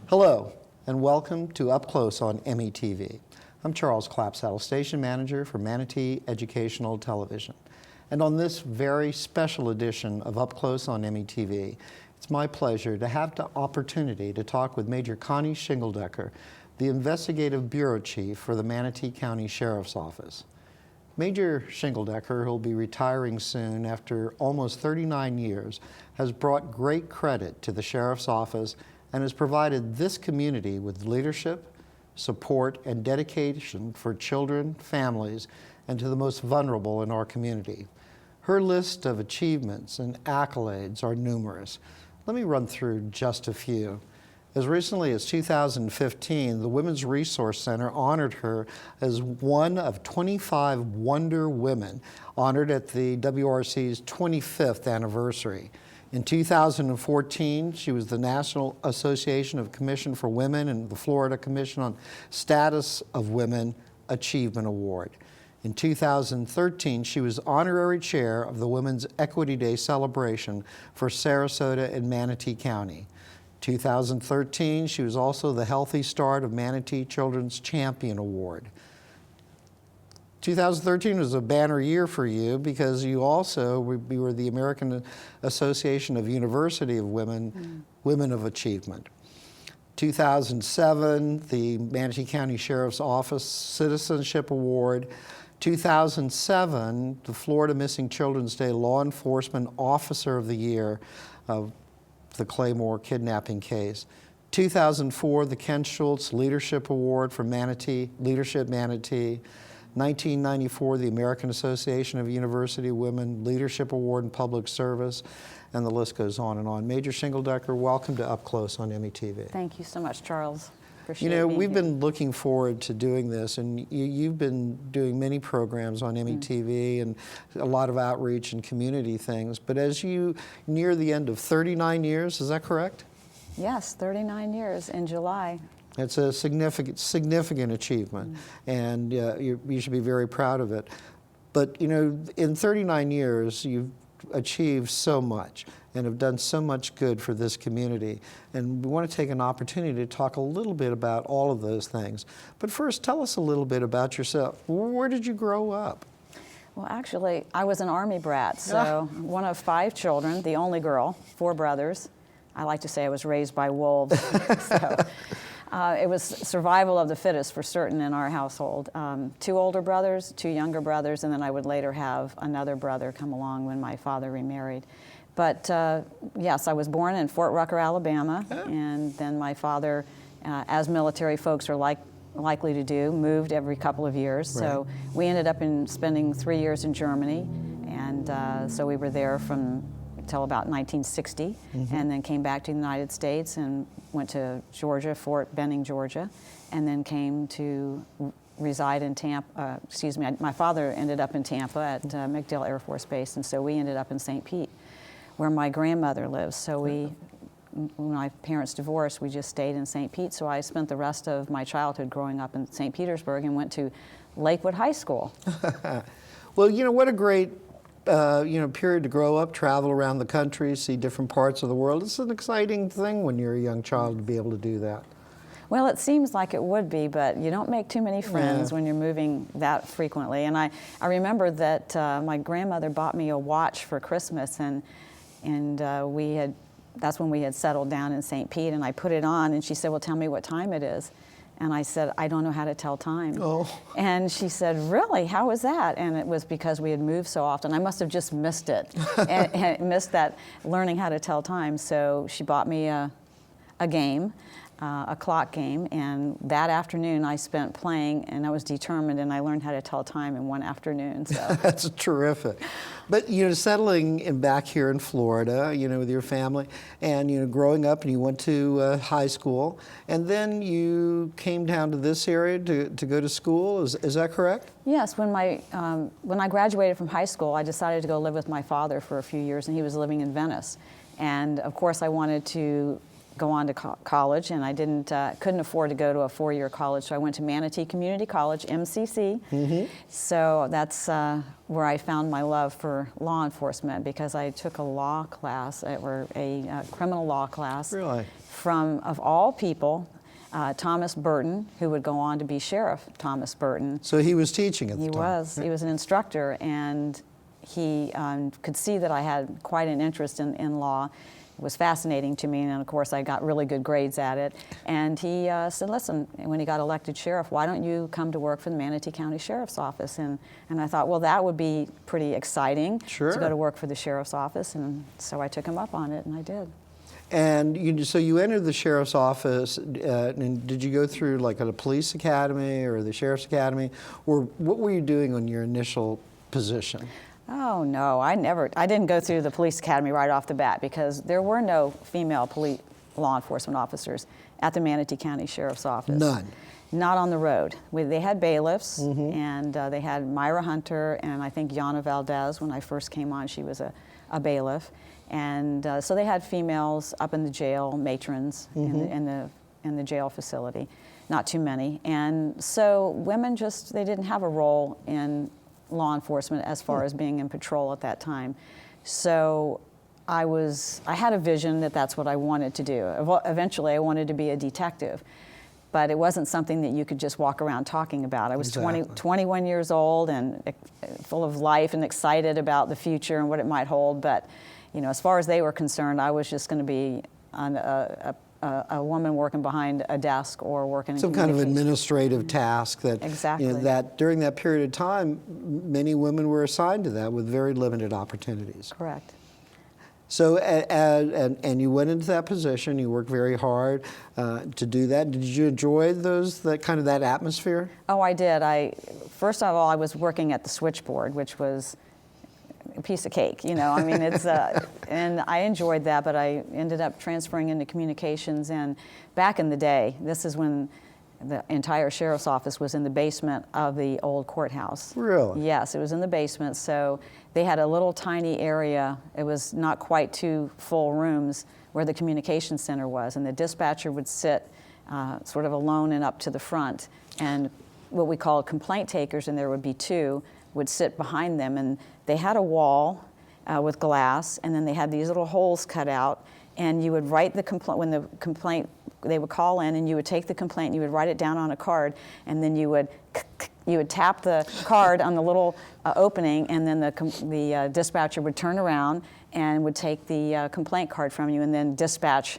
Hello, and welcome to Up Close on METV. I'm Charles Clapsaddle, Station Manager for Manatee Educational Television. And on this very special edition of Up Close on METV, it's my pleasure to have the opportunity to talk with Major Connie Shingledecker, the Investigative Bureau Chief for the Manatee County Sheriff's Office. Major Shingledecker, who will be retiring soon after almost 39 years, has brought great credit to the Sheriff's Office and has provided this community with leadership, support, and dedication for children, families, and to the most vulnerable in our community. Her list of achievements and accolades are numerous. Let me run through just a few. As recently as 2015, the Women's Resource Center honored her as one of 25 Wonder Women honored at the WRC's 25th anniversary. In 2014, she was the National Association of Commission for Women and the Florida Commission on Status of Women Achievement Award. In 2013, she was honorary chair of the Women's Equity Day celebration for Sarasota and Manatee County. 2013, she was also the Healthy Start of Manatee Children's Champion Award. 2013 was a banner year for you because you were the American Association of University of Women, Women of Achievement. 2007, the Manatee County Sheriff's Office Citizenship Award. 2007, the Florida Missing Children's Day Law Enforcement Officer of the Year of the Claymore kidnapping case. 2004, the Ken Schultz Leadership Award for Manatee, Leadership Manatee. 1994, the American Association of University Women Leadership Award in Public Service, and the list goes on and on. Major Shingledecker, welcome to Up Close on METV. Thank you so much, Charles. Appreciate You know, being we've here. been looking forward to doing this, and you've been doing many programs on METV and a lot of outreach and community things, but as you near the end of 39 years, is that correct? Yes, 39 years in July. It's a significant achievement, and you should be very proud of it. But you know, in 39 years, you've achieved so much and have done so much good for this community. And we want to take an opportunity to talk a little bit about all of those things. But first, tell us a little bit about yourself. Where did you grow up? Well, actually, I was an Army brat, so one of 5 children, the only girl, 4 brothers. I like to say I was raised by wolves. So, it was survival of the fittest for certain in our household. 2 older brothers, 2 younger brothers, and then I would later have another brother come along when my father remarried. But yes, I was born in Fort Rucker, Alabama, and then my father, as military folks are likely to do, moved every couple of years. Right. So we ended up spending 3 years in Germany, and so we were there until about 1960, and then came back to the United States and went to Georgia, Fort Benning, Georgia, and then came to reside in Tampa. My father ended up in Tampa at MacDill Air Force Base, and so we ended up in St. Pete, where my grandmother lives. So when my parents divorced, we just stayed in St. Pete. So I spent the rest of my childhood growing up in St. Petersburg and went to Lakewood High School. Well, you know, what a great period to grow up, travel around the country, see different parts of the world. It's an exciting thing when you're a young child to be able to do that. Well, it seems like it would be, but you don't make too many friends when you're moving that frequently. And I remember that my grandmother bought me a watch for Christmas, and that's when we had settled down in St. Pete, and I put it on, and she said, well, tell me what time it is. And I said, I don't know how to tell time. Oh. And she said, really? How was that? And it was because we had moved so often. I must have just missed it, and missed that learning how to tell time. So she bought me a game, a clock game, and that afternoon I spent playing, and I was determined, and I learned how to tell time in one afternoon. So That's terrific. But settling back here in Florida, with your family, and growing up, and you went to high school, and then you came down to this area to go to school. Is that correct? yes, when I graduated from high school, I decided to go live with my father for a few years, and he was living in Venice, and of course I wanted to go on to college, and I couldn't afford to go to a 4-year college, so I went to Manatee Community College, MCC. So that's where I found my love for law enforcement, because I took a law class, or a criminal law class. Really? From, of all people, Thomas Burton, who would go on to be Sheriff Thomas Burton. So he was teaching at the He time. was. He was an instructor, and he could see that I had quite an interest in law. It was fascinating to me, and of course I got really good grades at it. And he said, listen, when he got elected sheriff, why don't you come to work for the Manatee County Sheriff's Office? And I thought, well, that would be pretty exciting Sure. to go to work for the sheriff's office, and so I took him up on it, and I did. And so you entered the sheriff's office, and did you go through like a police academy or the sheriff's academy, or what were you doing on your initial position? Oh no, I didn't go through the police academy right off the bat, because there were no female law enforcement officers at the Manatee County Sheriff's Office. None. Not on the road. They had bailiffs, and they had Myra Hunter, and I think Yana Valdez, when I first came on, she was a bailiff. And so they had females up in the jail, matrons in the jail facility, not too many. And so women they didn't have a role in law enforcement as far as being in patrol at that time. So I had a vision that that's what I wanted to do. Eventually I wanted to be a detective, but it wasn't something that you could just walk around talking about. I was Exactly. 21 years old and full of life and excited about the future and what it might hold, but as far as they were concerned, I was just going to be a woman working behind a desk or working in Some kind of communications. administrative task that, Exactly. that during that period of time, many women were assigned to that with very limited opportunities. Correct. So, and you went into that position. You worked very hard to do that. Did you enjoy that atmosphere? Oh, I did. First of all, I was working at the switchboard, which was a piece of cake, I mean, it's, and I enjoyed that, but I ended up transferring into communications. And back in the day, this is when the entire sheriff's office was in the basement of the old courthouse. Really? Yes, it was in the basement. So they had a little tiny area. It was not quite 2 full rooms where the communications center was. And the dispatcher would sit sort of alone and up to the front. And what we called complaint takers, and there would be 2, would sit behind them. And they had a wall with glass, and then they had these little holes cut out, and you would write the complaint. When the complaint, they would call in, and you would take the complaint, and you would write it down on a card, and then you would tap the card on the little opening, and then the dispatcher would turn around and would take the complaint card from you, and then dispatch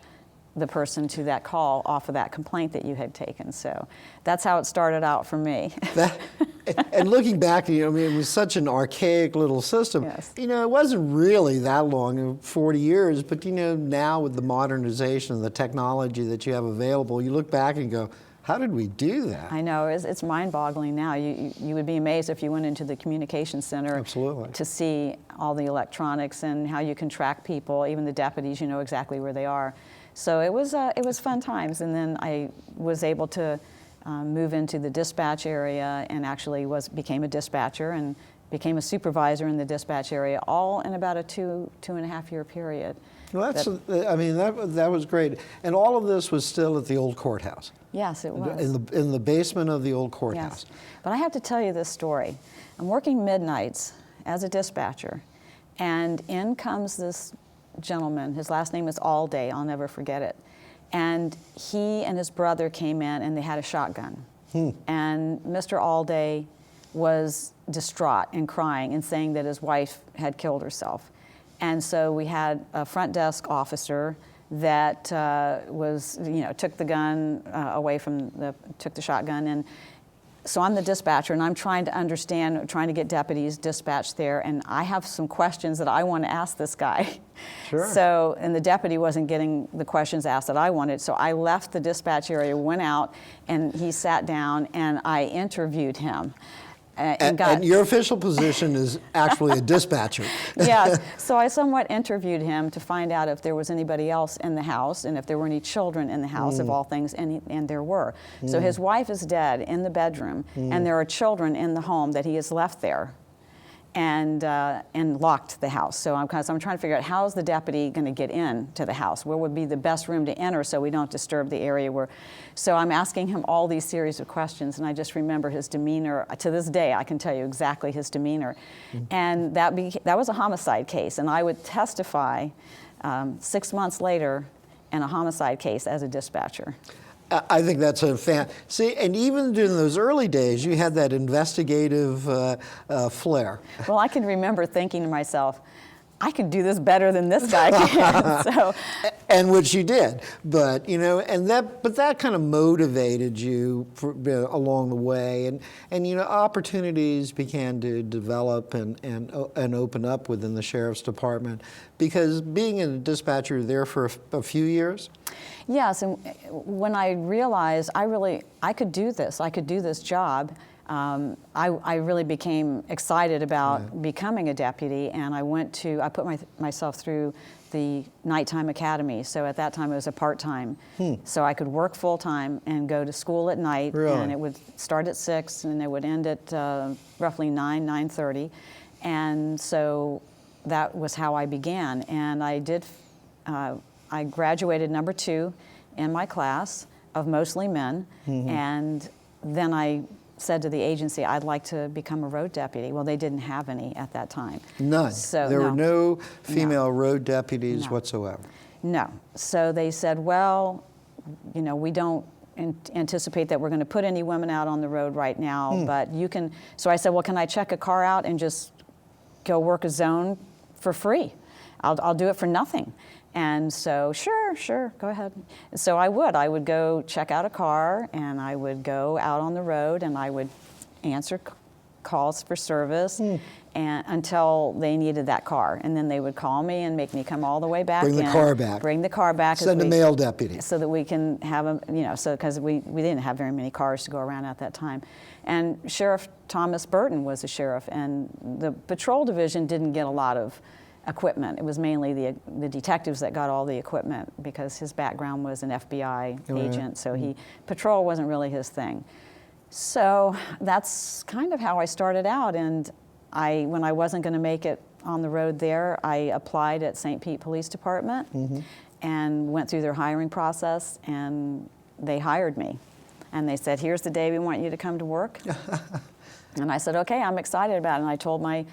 the person to that call off of that complaint that you had taken. So that's how it started out for me. And looking back, it was such an archaic little system. Yes. It wasn't really that long, 40 years, but now with the modernization and the technology that you have available, you look back and go, how did we do that? I know, it's mind-boggling now. You would be amazed if you went into the communications center. Absolutely. To see all the electronics and how you can track people, even the deputies, you know exactly where they are. So it was fun times, and then I was able to move into the dispatch area, and actually became a dispatcher and became a supervisor in the dispatch area, all in about a 2.5 year period. Well, that was great. And all of this was still at the old courthouse. Yes, it was. In the basement of the old courthouse. Yes. But I have to tell you this story. I'm working midnights as a dispatcher, and in comes this gentleman. His last name is Allday. I'll never forget it. And he and his brother came in, and they had a shotgun. And Mr. Allday was distraught and crying and saying that his wife had killed herself. And so we had a front desk officer that took the gun away from took the shotgun and so I'm the dispatcher, and I'm trying to understand, trying to get deputies dispatched there, and I have some questions that I want to ask this guy. Sure. So, and the deputy wasn't getting the questions asked that I wanted, so I left the dispatch area, went out, and he sat down, and I interviewed him. And your official position is actually a dispatcher. Yes, so I somewhat interviewed him to find out if there was anybody else in the house and if there were any children in the house, of all things, and there were. So his wife is dead in the bedroom, and there are children in the home that he has left there and locked the house. So I'm trying to figure out, how is the deputy going to get into the house? Where would be the best room to enter so we don't disturb the area where... So I'm asking him all these series of questions, and I just remember his demeanor. To this day, I can tell you exactly his demeanor. And that was a homicide case, and I would testify 6 months later in a homicide case as a dispatcher. I think that's see, and even during those early days, you had that investigative flair. Well, I can remember thinking to myself, I could do this better than this guy can. So, and which you did, but that kind of motivated you along the way, and opportunities began to develop and open up within the sheriff's department, because being a dispatcher there for a few years. Yes, and when I realized I could do this job, I really became excited about becoming a deputy, and I put myself through the nighttime academy. So at that time it was a part-time. So I could work full-time and go to school at night, and it would start at 6 and it would end at roughly 9:30. And so that was how I began. And I graduated number 2 in my class of mostly men, and then I said to the agency, I'd like to become a road deputy. Well, they didn't have any at that time. None. So, there were no female road deputies whatsoever. No. So they said, well, we don't anticipate that we're going to put any women out on the road right now, but you can. So I said, well, can I check a car out and just go work a zone for free? I'll do it for nothing. And so, sure, go ahead. So I would go check out a car, and I would go out on the road, and I would answer calls for service and until they needed that car. And then they would call me and make me come all the way back Bring the car back. Bring the car back. Send a male deputy. So that we can have because we didn't have very many cars to go around at that time. And Sheriff Thomas Burton was a sheriff, and the patrol division didn't get a lot of equipment. It was mainly the detectives that got all the equipment, because his background was an FBI agent, so patrol wasn't really his thing. So that's kind of how I started out, and when I wasn't going to make it on the road there, I applied at St. Pete Police Department and went through their hiring process, and they hired me. And they said, here's the day we want you to come to work. And I said, okay, I'm excited about it. And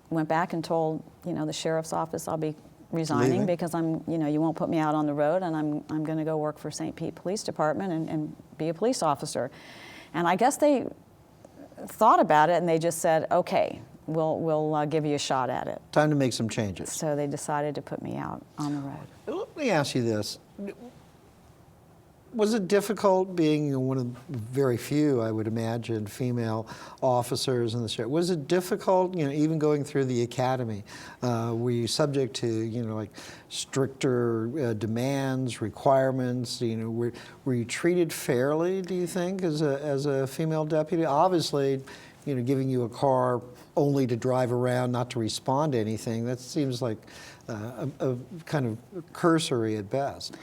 went back and told the sheriff's office I'll be resigning because you won't put me out on the road, and I'm going to go work for St. Pete Police Department and be a police officer. And I guess they thought about it, and they just said, okay, we'll give you a shot at it. Time to make some changes. So they decided to put me out on the road. Let me ask you this. Was it difficult being one of very few, I would imagine, female officers in the sheriff? Was it difficult, even going through the academy? Were you subject to, like stricter demands, requirements? Were you treated fairly, do you think, as a female deputy? Obviously, giving you a car only to drive around, not to respond to anything, that seems like a kind of cursory at best.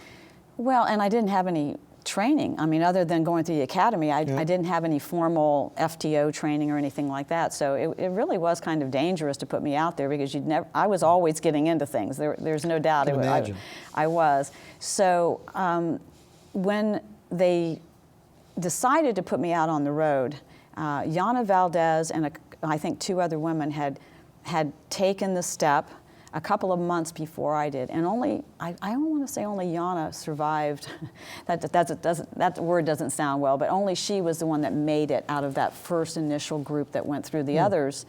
Well, and I didn't have any training. I mean, other than going through the academy, I didn't have any formal FTO training or anything like that. So it really was kind of dangerous to put me out there, because I was always getting into things. There's no doubt. I was. So when they decided to put me out on the road, Yana Valdez and I think 2 other women had taken the step a couple of months before I did, and I don't want to say only Yana survived. That word doesn't sound well, but only she was the one that made it out of that first initial group that went through. The others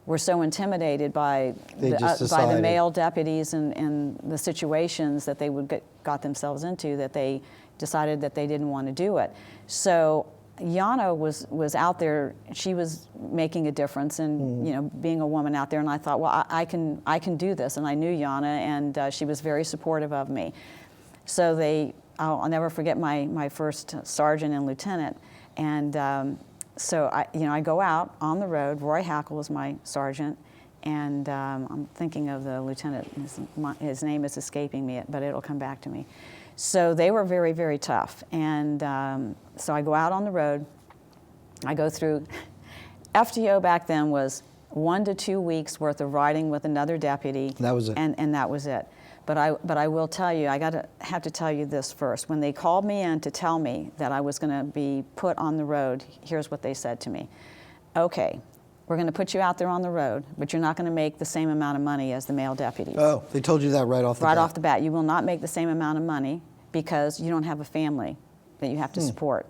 were so intimidated by the male deputies and the situations that they got themselves into, that they decided that they didn't want to do it. So Yana was out there. She was making a difference, and you know, being a woman out there. And I thought, well, I can do this. And I knew Yana, and she was very supportive of me. So I'll never forget my first sergeant and lieutenant. And so I go out on the road. Roy Hackle was my sergeant, and I'm thinking of the lieutenant. His name is escaping me, but it'll come back to me. So they were very, very tough. And so I go out on the road. I go through, FTO back then was 1 to 2 weeks worth of riding with another deputy. That was it. And that was it. But I will tell you, have to tell you this first. When they called me in to tell me that I was going to be put on the road, here's what they said to me. Okay, we're going to put you out there on the road, but you're not going to make the same amount of money as the male deputies. Oh, they told you that right off the bat. Right off the bat. You will not make the same amount of money because you don't have a family that you have to support.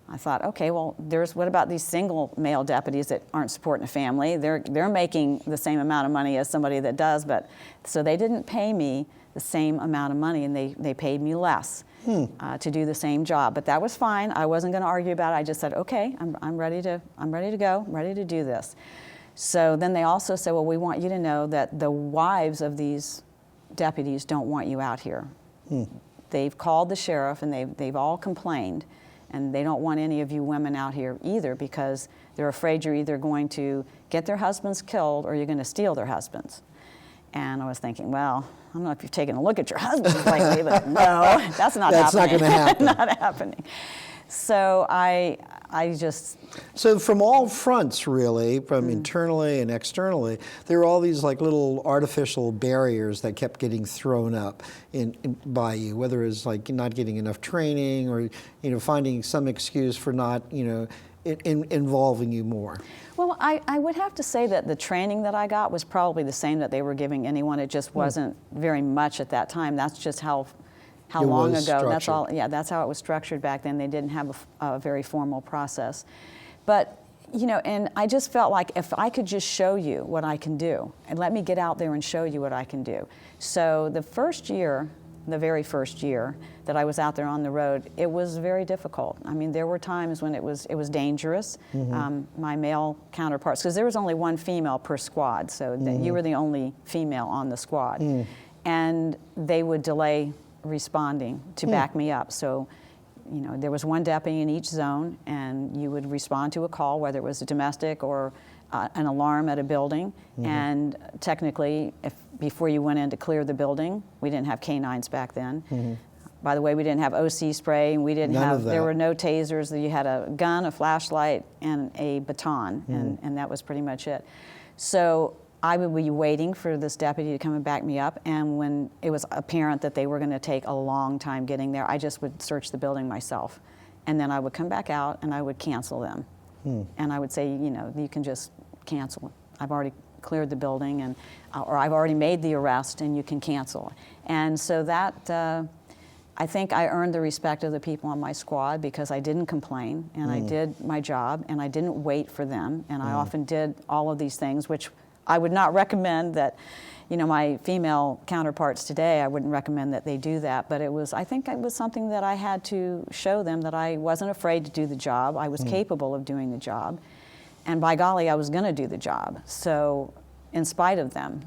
I thought, okay, well, what about these single male deputies that aren't supporting a family? They're making the same amount of money as somebody that does, but so they didn't pay me the same amount of money, and they paid me less to do the same job. But that was fine. I wasn't going to argue about it. I just said, okay, I'm ready to go. I'm ready to do this. So then they also said, well, we want you to know that the wives of these deputies don't want you out here. They've called the sheriff, and they've all complained, and they don't want any of you women out here either because they're afraid you're either going to get their husbands killed or you're going to steal their husbands. And I was thinking, well, I don't know if you've taken a look at your husbands lately, but no, that's not happening. That's not going to happen. Not happening. So I just... So from all fronts, really, from internally and externally, there were all these like little artificial barriers that kept getting thrown up by you, whether it's like not getting enough training or finding some excuse for not involving you more. Well, I would have to say that the training that I got was probably the same that they were giving anyone. It just wasn't very much at that time. That's just how long ago. Structured. That's all. Yeah, that's how it was structured back then. They didn't have a very formal process. But and I just felt like if I could just show you what I can do, and let me get out there and show you what I can do. So the very first year that I was out there on the road, it was very difficult. I mean, there were times when it was dangerous. My male counterparts, because there was only one female per squad, so you were the only female on the squad, and they would delay responding to back me up. So, there was one deputy in each zone, and you would respond to a call, whether it was a domestic or an alarm at a building. And technically, before you went in to clear the building, we didn't have canines back then. By the way, we didn't have OC spray, and we didn't there were no tasers. You had a gun, a flashlight, and a baton, and that was pretty much it. So I would be waiting for this deputy to come and back me up, and when it was apparent that they were going to take a long time getting there, I just would search the building myself. And then I would come back out, and I would cancel them. And I would say, you can just cancel. I've already cleared the building, and or I've already made the arrest, and you can cancel. And so that, I think I earned the respect of the people on my squad because I didn't complain, and I did my job, and I didn't wait for them, and I often did all of these things, which I would not recommend that, my female counterparts today, I wouldn't recommend that they do that, but I think it was something that I had to show them that I wasn't afraid to do the job. I was capable of doing the job, and by golly, I was going to do the job, so in spite of them.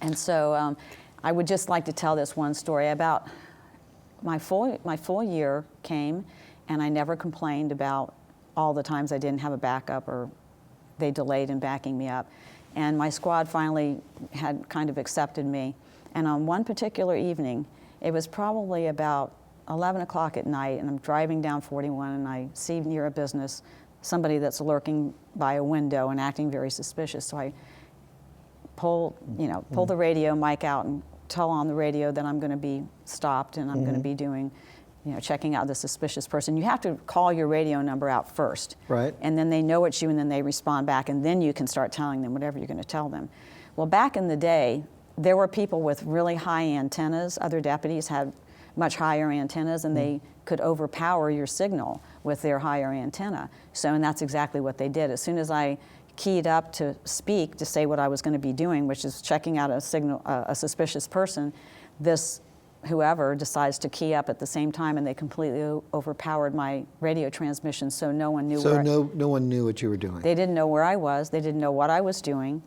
And so I would just like to tell this one story about my full year came, and I never complained about all the times I didn't have a backup or they delayed in backing me up. And my squad finally had kind of accepted me. And on one particular evening, it was probably about 11 o'clock at night, and I'm driving down 41, and I see near a business somebody that's lurking by a window and acting very suspicious. So I pull the radio mic out and tell on the radio that I'm going to be stopped, and I'm going to be doing, checking out the suspicious person. You have to call your radio number out first. Right. And then they know it's you, and then they respond back, and then you can start telling them whatever you're going to tell them. Well, back in the day, there were people with really high antennas. Other deputies had much higher antennas, and they could overpower your signal with their higher antenna. And that's exactly what they did. As soon as I keyed up to speak, to say what I was going to be doing, which is checking out a suspicious person, this whoever decides to key up at the same time, and they completely overpowered my radio transmission, so no one knew So where. no one knew what you were doing. They didn't know where I was. They didn't know what I was doing,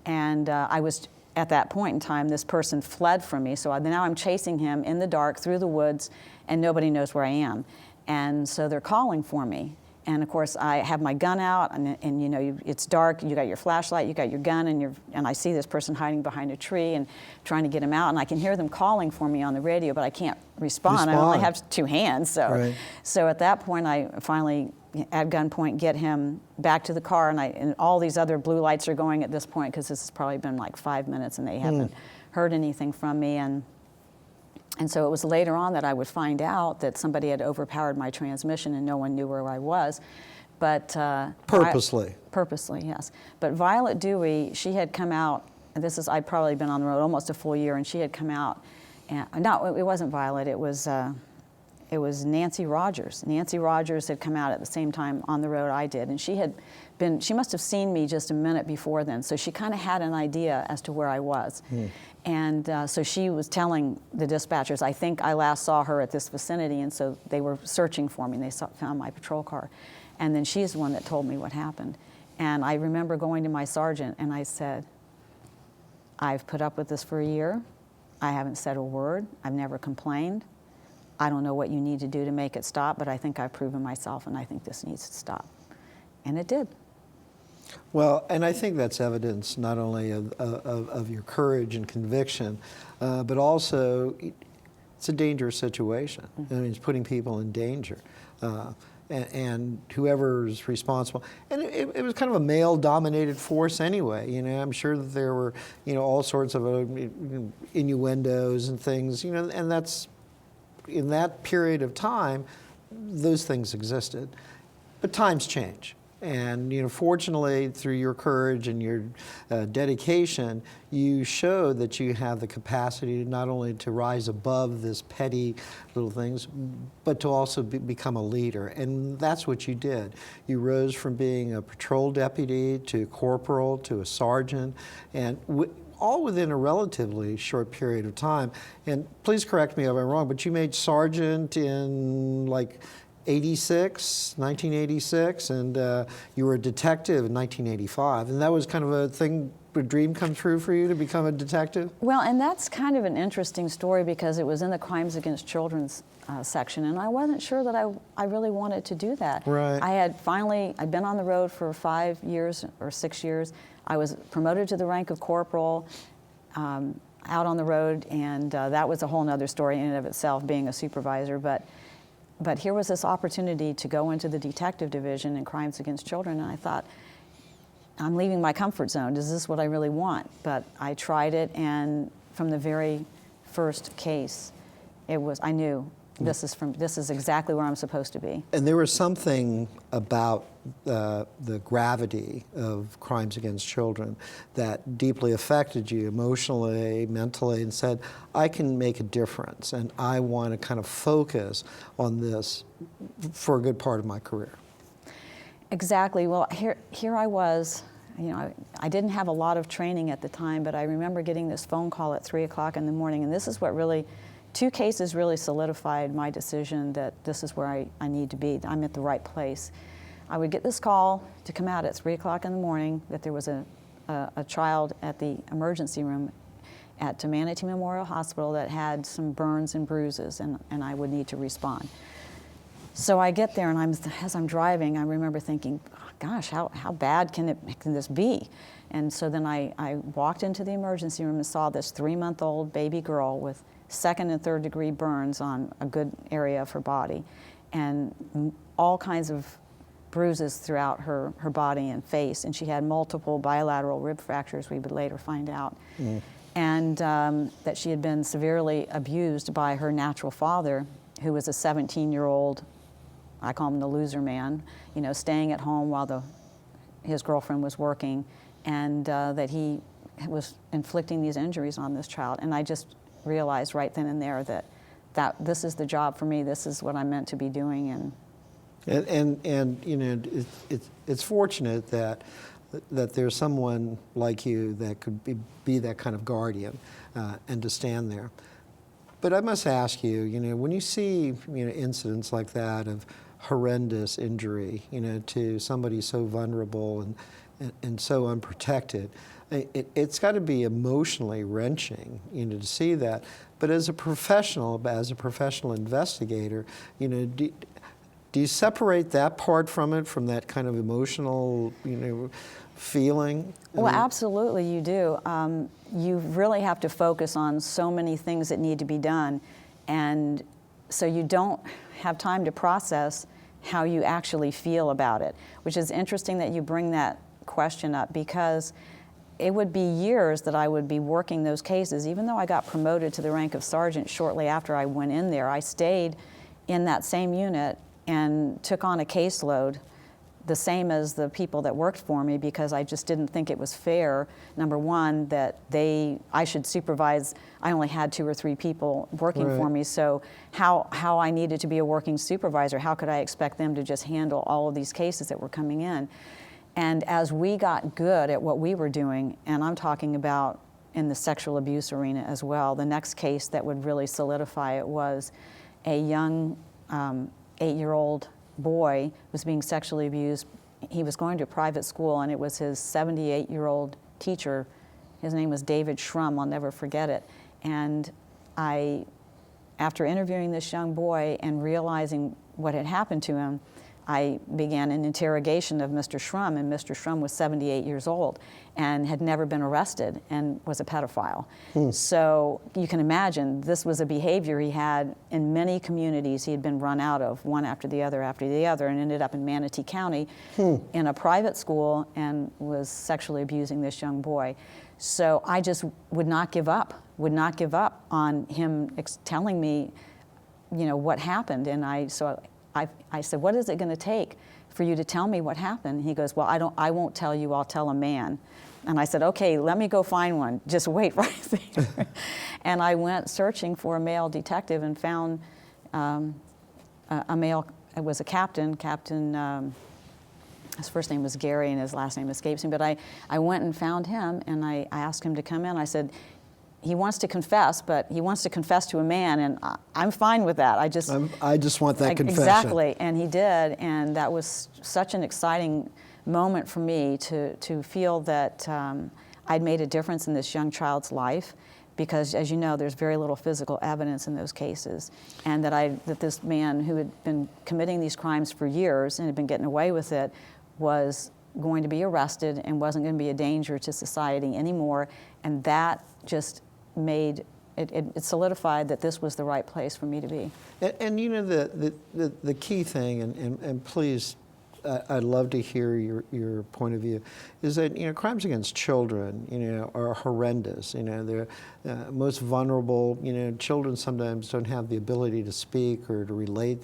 and I was at that point in time. This person fled from me, so now I'm chasing him in the dark through the woods, and nobody knows where I am, and so they're calling for me. And of course, I have my gun out, and you know, it's dark. You got your flashlight, you got your gun, and I see this person hiding behind a tree and trying to get him out. And I can hear them calling for me on the radio, but I can't respond. I only have 2 hands, so at that point, I finally, at gunpoint, get him back to the car, and all these other blue lights are going at this point because this has probably been like 5 minutes, and they haven't heard anything from me. And so it was later on that I would find out that somebody had overpowered my transmission and no one knew where I was. But Purposely. Purposely, yes. But Violet Dewey, she had come out, and I'd probably been on the road almost a full year, and she had come out, and no, it wasn't Violet, it was Nancy Rogers. Nancy Rogers had come out at the same time on the road I did, and she must have seen me just a minute before then, so she kind of had an idea as to where I was. And so she was telling the dispatchers, I think I last saw her at this vicinity, and so they were searching for me, and they found my patrol car. And then she's the one that told me what happened. And I remember going to my sergeant, and I said, I've put up with this for a year. I haven't said a word. I've never complained. I don't know what you need to do to make it stop, but I think I've proven myself, and I think this needs to stop. And it did. Well, and I think that's evidence not only of your courage and conviction, but also it's a dangerous situation. I mean, it's putting people in danger. And whoever's responsible, and it was kind of a male-dominated force anyway. You know, I'm sure that there were, you know, all sorts of innuendos and things. You know, and that's in that period of time, those things existed. But times change. And you know, fortunately, through your courage and your dedication, you show that you have the capacity not only to rise above this petty little things, but to also become a leader. And that's what you did. You rose from being a patrol deputy to corporal to a sergeant, and all within a relatively short period of time. And please correct me if I'm wrong, but you made sergeant in like 1986, and you were a detective in 1985, and that was kind of a dream come true for you to become a detective? Well, and that's kind of an interesting story because it was in the Crimes Against Children's section, and I wasn't sure that I really wanted to do that. Right. I'd been on the road for 5 years or 6 years. I was promoted to the rank of corporal, out on the road, and that was a whole other story in and of itself, being a supervisor, but here was this opportunity to go into the detective division in Crimes Against Children, and I thought, I'm leaving my comfort zone. Is this what I really want? But I tried it, and from the very first case, I knew this is exactly where I'm supposed to be. And there was something about the gravity of Crimes Against Children that deeply affected you emotionally, mentally, and said, I can make a difference, and I want to kind of focus on this for a good part of my career. Exactly. Well, here I was. You know, I didn't have a lot of training at the time, but I remember getting this phone call at 3 o'clock in the morning, and this is what really, 2 cases really solidified my decision that this is where I need to be. I'm at the right place. I would get this call to come out at 3 o'clock in the morning that there was a child at the emergency room at Manatee Memorial Hospital that had some burns and bruises, and I would need to respond. So I get there, and as I'm driving, I remember thinking, gosh, how bad can this be? And so then I walked into the emergency room and saw this 3-month-old baby girl with 2nd and 3rd degree burns on a good area of her body, and all kinds of bruises throughout her body and face, and she had multiple bilateral rib fractures, we would later find out. And that she had been severely abused by her natural father, who was a 17-year-old, I call him the loser man, you know, staying at home while his girlfriend was working, and that he was inflicting these injuries on this child. And I just realized right then and there that this is the job for me, this is what I'm meant to be doing. And you know, it's fortunate that there's someone like you that could be that kind of guardian and to stand there. But I must ask you, when you see, incidents like that of horrendous injury, to somebody so vulnerable and so unprotected, it's got to be emotionally wrenching, to see that. But as a professional investigator, do you separate that part from it, from that kind of emotional, feeling? Well, absolutely you do. You really have to focus on so many things that need to be done, and so you don't have time to process how you actually feel about it, which is interesting that you bring that question up, because it would be years that I would be working those cases. Even though I got promoted to the rank of sergeant shortly after I went in there, I stayed in that same unit and took on a caseload the same as the people that worked for me, because I just didn't think it was fair, number one, that I should supervise. I only had 2 or 3 people working Right. for me, so how I needed to be a working supervisor, how could I expect them to just handle all of these cases that were coming in? And as we got good at what we were doing, and I'm talking about in the sexual abuse arena as well, the next case that would really solidify it was a young 8-year-old boy was being sexually abused. He was going to a private school, and it was his 78-year-old teacher. His name was David Shrum. I'll never forget it. And after interviewing this young boy and realizing what had happened to him, I began an interrogation of Mr. Shrum, and Mr. Shrum was 78 years old and had never been arrested and was a pedophile. So you can imagine this was a behavior he had in many communities. He had been run out of, one after the other, and ended up in Manatee County in a private school and was sexually abusing this young boy. So I just would not give up on him telling me, what happened. And I said, what is it going to take for you to tell me what happened? He goes, well, I won't tell you, I'll tell a man. And I said, okay, let me go find one. Just wait right there. And I went searching for a male detective and found a male. It was a captain. His first name was Gary and his last name escapes me. But I went and found him, and I asked him to come in. I said, he wants to confess, but he wants to confess to a man, and I'm fine with that. I just want that confession. Exactly, and he did, and that was such an exciting moment for me to feel that I'd made a difference in this young child's life, because, as you know, there's very little physical evidence in those cases, and that this man who had been committing these crimes for years and had been getting away with it was going to be arrested and wasn't going to be a danger to society anymore, and that just made it solidified that this was the right place for me to be. And the key thing, and please, I'd love to hear your point of view, is that crimes against children are horrendous. They're most vulnerable. Children sometimes don't have the ability to speak or to relate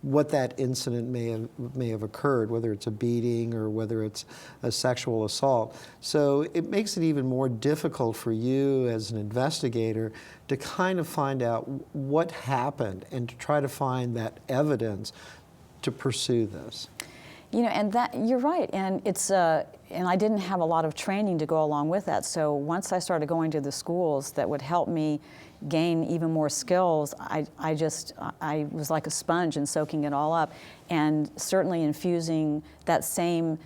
what that incident may have occurred, whether it's a beating or whether it's a sexual assault. So it makes it even more difficult for you as an investigator to kind of find out what happened and to try to find that evidence to pursue this. And that you're right, and it's and I didn't have a lot of training to go along with that. So once I started going to the schools that would help me gain even more skills, I was like a sponge and soaking it all up, and certainly infusing that same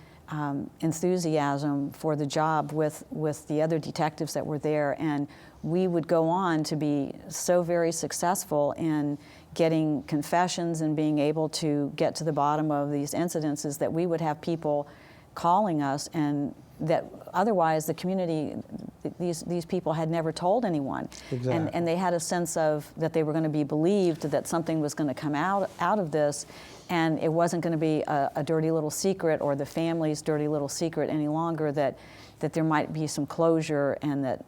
enthusiasm for the job with the other detectives that were there, and we would go on to be so very successful in getting confessions and being able to get to the bottom of these incidences, that we would have people calling us, and that otherwise the community, these people had never told anyone. Exactly. And they had a sense of that they were going to be believed, that something was going to come out of this, and it wasn't going to be a dirty little secret, or the family's dirty little secret any longer, that there might be some closure and that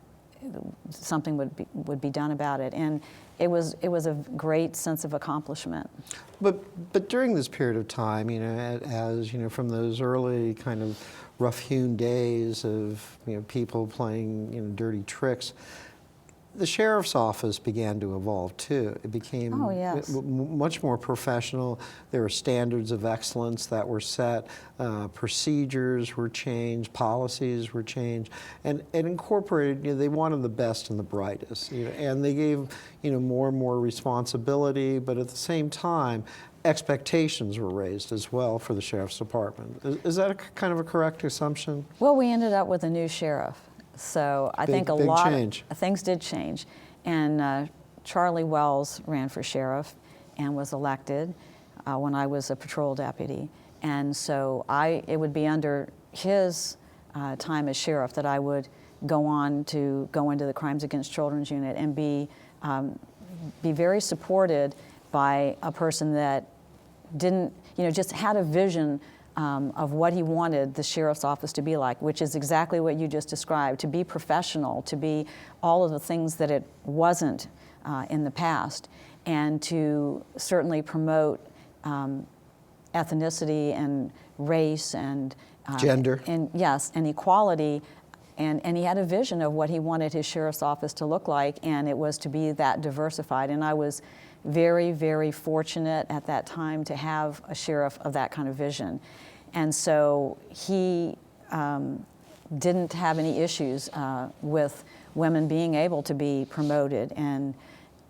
something would be done about it. And it was a great sense of accomplishment. But during this period of time, as from those early kind of rough-hewn days of people playing dirty tricks, the sheriff's office began to evolve too. It became Oh, yes. much more professional. There were standards of excellence that were set, procedures were changed, policies were changed, and it incorporated, they wanted the best and the brightest, and they gave, more and more responsibility, but at the same time, expectations were raised as well for the sheriff's department. Is that kind of a correct assumption? Well, we ended up with a new sheriff. So I think a big lot change. of things did change. And Charlie Wells ran for sheriff and was elected when I was a patrol deputy. And so it would be under his time as sheriff that I would go on to go into the Crimes Against Children's Unit and be very supported by a person that didn't, just had a vision of what he wanted the sheriff's office to be like, which is exactly what you just described, to be professional, to be all of the things that it wasn't in the past, and to certainly promote ethnicity and race and gender. And yes, and equality. And he had a vision of what he wanted his sheriff's office to look like, and it was to be that diversified. And I was very, very fortunate at that time to have a sheriff of that kind of vision. And so he didn't have any issues with women being able to be promoted. And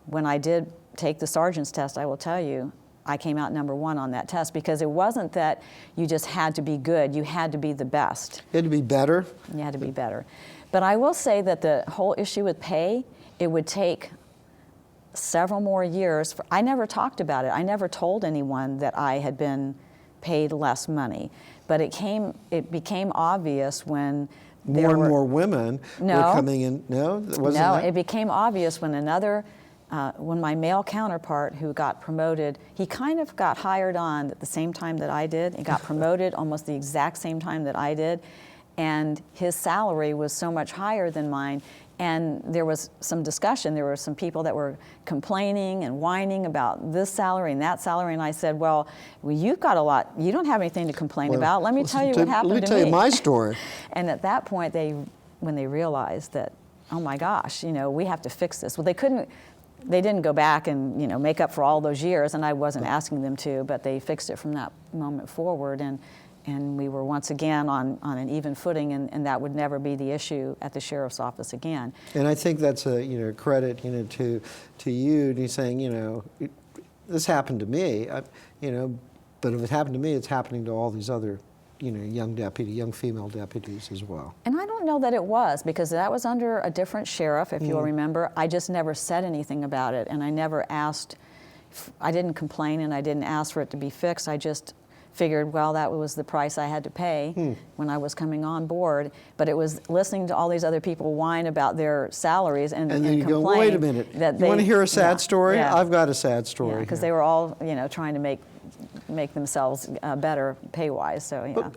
when I did take the sergeant's test, I will tell you, I came out #1 on that test, because it wasn't that you just had to be good, you had to be the best. You had to be better? You had to be better. But I will say that the whole issue with pay, it would take several more years. I never talked about it. I never told anyone that I had been paid less money. But it became obvious when more and more women were coming in. No, wasn't that? It became obvious when when my male counterpart who got promoted, he kind of got hired on at the same time that I did. He got promoted almost the exact same time that I did. And his salary was so much higher than mine. And there was some discussion. There were some people that were complaining and whining about this salary and that salary. And I said, well, you've got a lot. You don't have anything to complain about. Let me tell you what happened to me. Let me tell you my story. And at that point, when they realized that, oh my gosh, we have to fix this. Well, they didn't go back and make up for all those years, and I wasn't asking them to, but they fixed it from that moment forward. And we were once again on an even footing, and that would never be the issue at the sheriff's office again. And I think that's a credit to you. And he's saying this happened to me, but if it happened to me, it's happening to all these other young female deputies as well. And I don't know that it was, because that was under a different sheriff, if you'll remember. I just never said anything about it, and I never asked. I didn't complain, and I didn't ask for it to be fixed. I just figured, well, that was the price I had to pay when I was coming on board. But it was listening to all these other people whine about their salaries and then you complain. go, wait a minute, you want to hear a sad story? Yeah. I've got a sad story. Because they were all, trying to make themselves better pay-wise. So yeah. But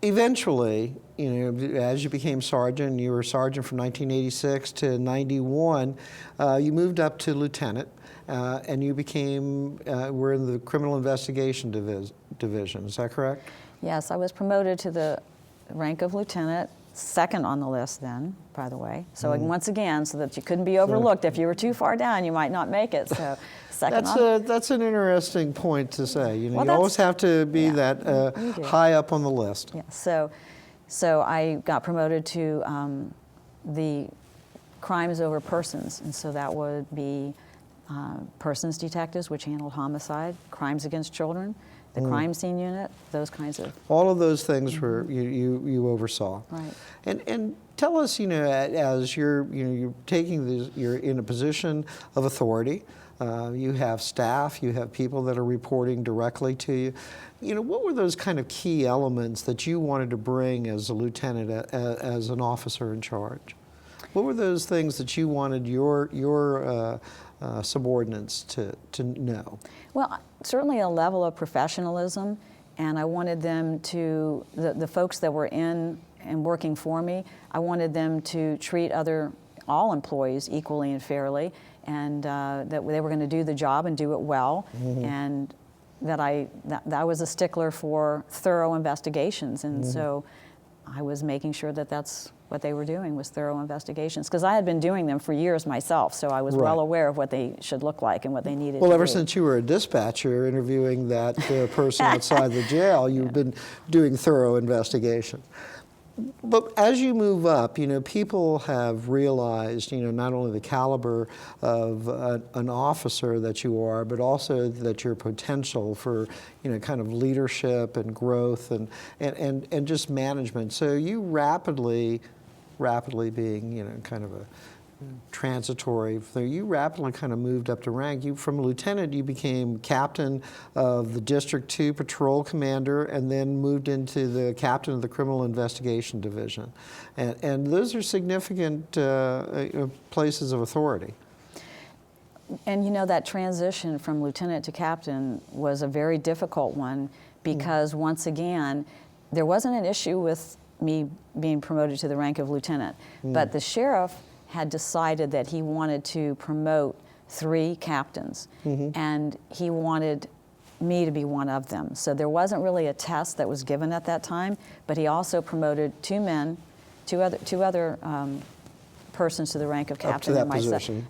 eventually, as you became sergeant, you were sergeant from 1986 to 91. You moved up to lieutenant. And you were in the criminal investigation division, is that correct? Yes, I was promoted to the rank of lieutenant, second on the list then, by the way. So once again, so that you couldn't be overlooked. If you were too far down, you might not make it. So second that's an interesting point to say. You always have to be that high up on the list. Yeah. So I got promoted to the crimes over persons, and so that would be persons detectives, which handled homicide, crimes against children, the crime scene unit, those kinds of. All of those things were you oversaw. Right. And tell us, as you're taking this, you're in a position of authority. You have staff, you have people that are reporting directly to you. What were those kind of key elements that you wanted to bring as a lieutenant, as an officer in charge? What were those things that you wanted your subordinates to know? Well, certainly a level of professionalism, and I wanted them to, the folks that were in and working for me, I wanted them to treat all employees equally and fairly, and that they were going to do the job and do it well, and that I was a stickler for thorough investigations, and so I was making sure that that's what they were doing was thorough investigations, because I had been doing them for years myself, so I was well aware of what they should look like and what they needed to do. Well, ever since you were a dispatcher interviewing that person outside the jail, you've been doing thorough investigation. But as you move up, people have realized, not only the caliber of an officer that you are, but also that your potential for, kind of leadership and growth and just management. So you rapidly being, kind of a transitory, you rapidly kind of moved up the rank. You, from lieutenant, you became captain of the District 2 Patrol Commander, and then moved into the captain of the Criminal Investigation Division. And those are significant places of authority. And that transition from lieutenant to captain was a very difficult one, because once again, there wasn't an issue with me being promoted to the rank of lieutenant, but the sheriff had decided that he wanted to promote 3 captains, and he wanted me to be one of them. So there wasn't really a test that was given at that time, but he also promoted 2 men, two other persons to the rank of captain. Up to that position.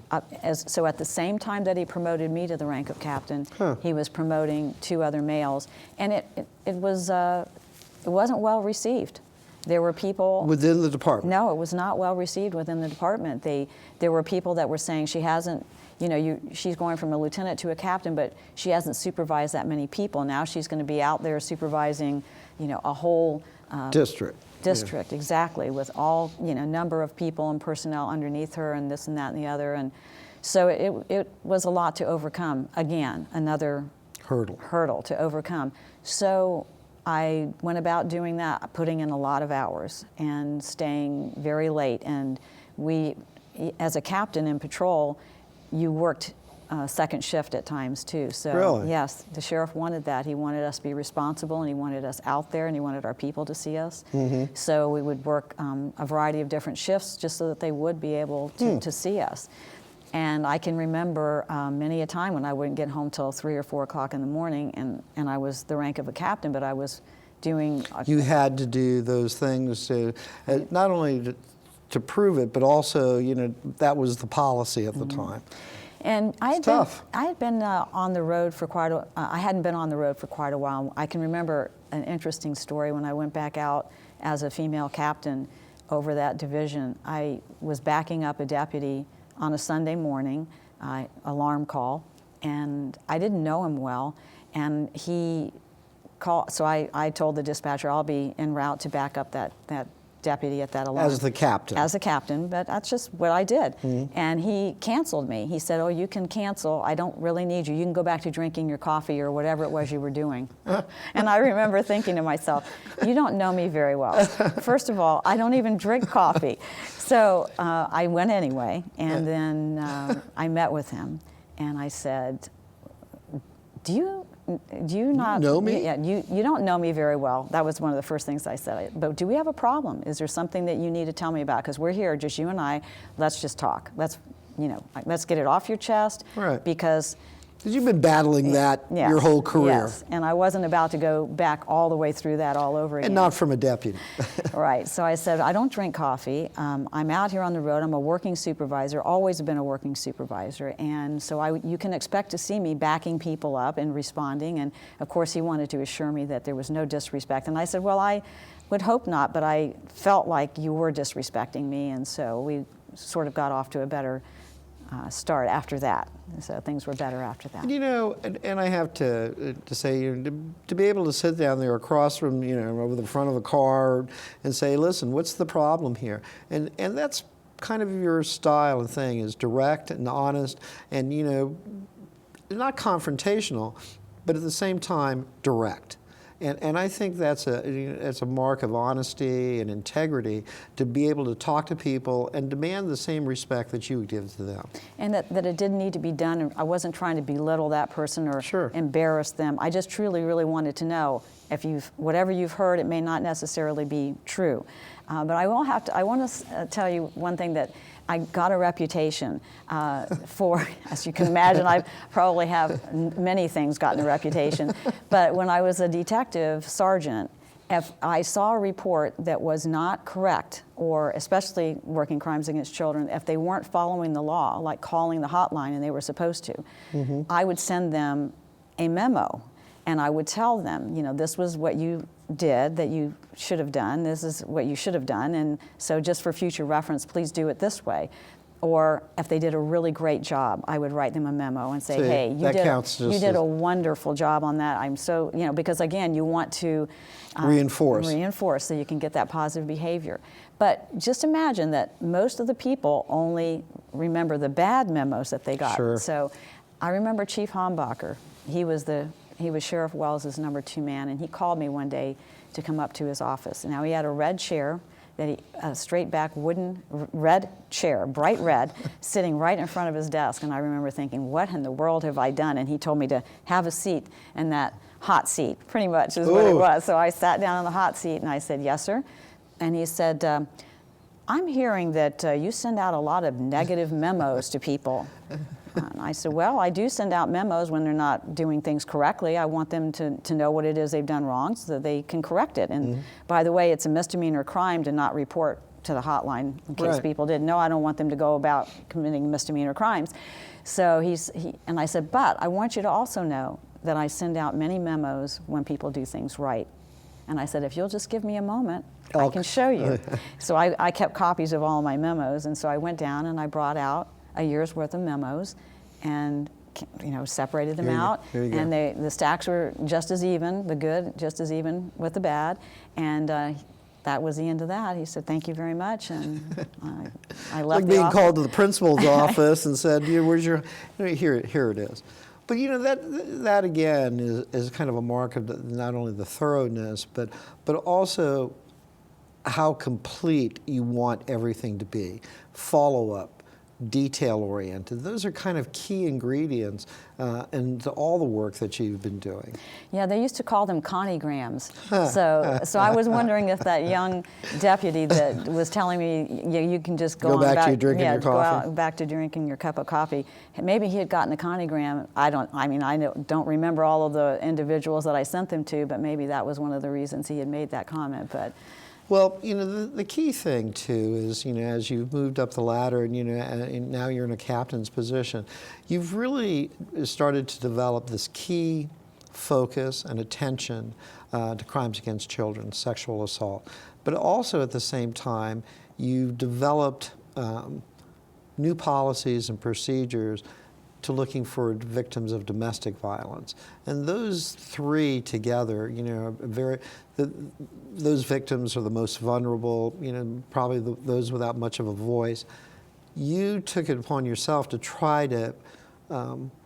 So at the same time that he promoted me to the rank of captain, he was promoting 2 other males, and it wasn't well received. There were people within the department. No, it was not well received within the department. There were people that were saying she hasn't, she's going from a lieutenant to a captain, but she hasn't supervised that many people. Now she's going to be out there supervising, a whole district. District, exactly, with all number of people and personnel underneath her, and this and that and the other, and so it was a lot to overcome. Again, another hurdle to overcome. So I went about doing that, putting in a lot of hours and staying very late. And we, as a captain in patrol, you worked second shift at times too. So really? Yes, the sheriff wanted that. He wanted us to be responsible, and he wanted us out there, and he wanted our people to see us. So we would work a variety of different shifts just so that they would be able to see us. And I can remember many a time when I wouldn't get home till 3 or 4 o'clock in the morning, and I was the rank of a captain, but I was doing... You had to do those things to, not only to prove it, but also, that was the policy at the time. And I had been on the road for I hadn't been on the road for quite a while. I can remember an interesting story when I went back out as a female captain over that division. I was backing up a deputy on a Sunday morning, alarm call, and I didn't know him well, and he called, so I told the dispatcher I'll be en route to back up that deputy at that alarm. As the captain? As a captain, but that's just what I did. And he canceled me. He said, "Oh, you can cancel. I don't really need you. You can go back to drinking your coffee or whatever it was you were doing." And I remember thinking to myself, you don't know me very well. First of all, I don't even drink coffee. So I went anyway, and then I met with him, and I said, do you not know me? Yeah, you don't know me very well. That was one of the first things I said. But do we have a problem? Is there something that you need to tell me about? Because we're here, just you and I. Let's just talk. Let's get it off your chest. Right. Because you've been battling that your whole career. Yes, and I wasn't about to go back all the way through that all over again. And not from a deputy. Right, so I said, I don't drink coffee. I'm out here on the road. I'm a working supervisor, always been a working supervisor. And so you can expect to see me backing people up and responding. And of course, he wanted to assure me that there was no disrespect. And I said, well, I would hope not, but I felt like you were disrespecting me. And so we sort of got off to a better start after that. So things were better after that. And I have to say, to be able to sit down there across from, over the front of a car and say, listen, what's the problem here? And that's kind of your style and thing, is direct and honest and, not confrontational, but at the same time, direct. And I think that's a mark of honesty and integrity, to be able to talk to people and demand the same respect that you would give to them. And that it didn't need to be done. And I wasn't trying to belittle that person or embarrass them. I just truly, really wanted to know if whatever you've heard, it may not necessarily be true. But I want to tell you one thing, that I got a reputation for, as you can imagine, I probably have many things gotten a reputation, but when I was a detective sergeant, if I saw a report that was not correct, or especially working crimes against children, if they weren't following the law, like calling the hotline and they were supposed to, I would send them a memo, and I would tell them, this was what you did that you should have done, this is what you should have done, and so just for future reference, please do it this way. Or if they did a really great job, I would write them a memo and say, hey, you did a wonderful job on that. I'm so, because again, you want to reinforce so you can get that positive behavior. But just imagine that most of the people only remember the bad memos that they got. Sure. So I remember Chief Hombacher. He was Sheriff Wells's number 2 man, and he called me one day to come up to his office. Now he had a red chair, a straight back wooden red chair, bright red, sitting right in front of his desk. And I remember thinking, what in the world have I done? And he told me to have a seat in that hot seat, pretty much is what it was. So I sat down in the hot seat and I said, yes, sir. And he said, I'm hearing that you send out a lot of negative memos to people. And I said, well, I do send out memos when they're not doing things correctly. I want them to know what it is they've done wrong so that they can correct it. And by the way, it's a misdemeanor crime to not report to the hotline, in case people didn't know. I don't want them to go about committing misdemeanor crimes. So and I said, but I want you to also know that I send out many memos when people do things right. And I said, if you'll just give me a moment, I can show you. So I kept copies of all my memos, and so I went down and I brought out a year's worth of memos and separated them out. And the stacks were just as even, the good just as even with the bad. And that was the end of that. He said, thank you very much. And I left like being called to the principal's office and said, where's your, here it is. But that again is kind of a mark of not only the thoroughness, but also how complete you want everything to be. Follow-up, detail-oriented. Those are kind of key ingredients into all the work that you've been doing. Yeah, they used to call them Connie-grams. So I was wondering if that young deputy that was telling me you can just go back to drinking your coffee. Go back to drinking your cup of coffee. Maybe he had gotten a Connie-gram. I don't remember all of the individuals that I sent them to, but maybe that was one of the reasons he had made that comment. But well, the key thing too is, as you've moved up the ladder and now you're in a captain's position, you've really started to develop this key focus and attention to crimes against children, sexual assault. But also at the same time, you've developed new policies and procedures to looking for victims of domestic violence. And those three together, those victims are the most vulnerable, probably those without much of a voice. You took it upon yourself to try to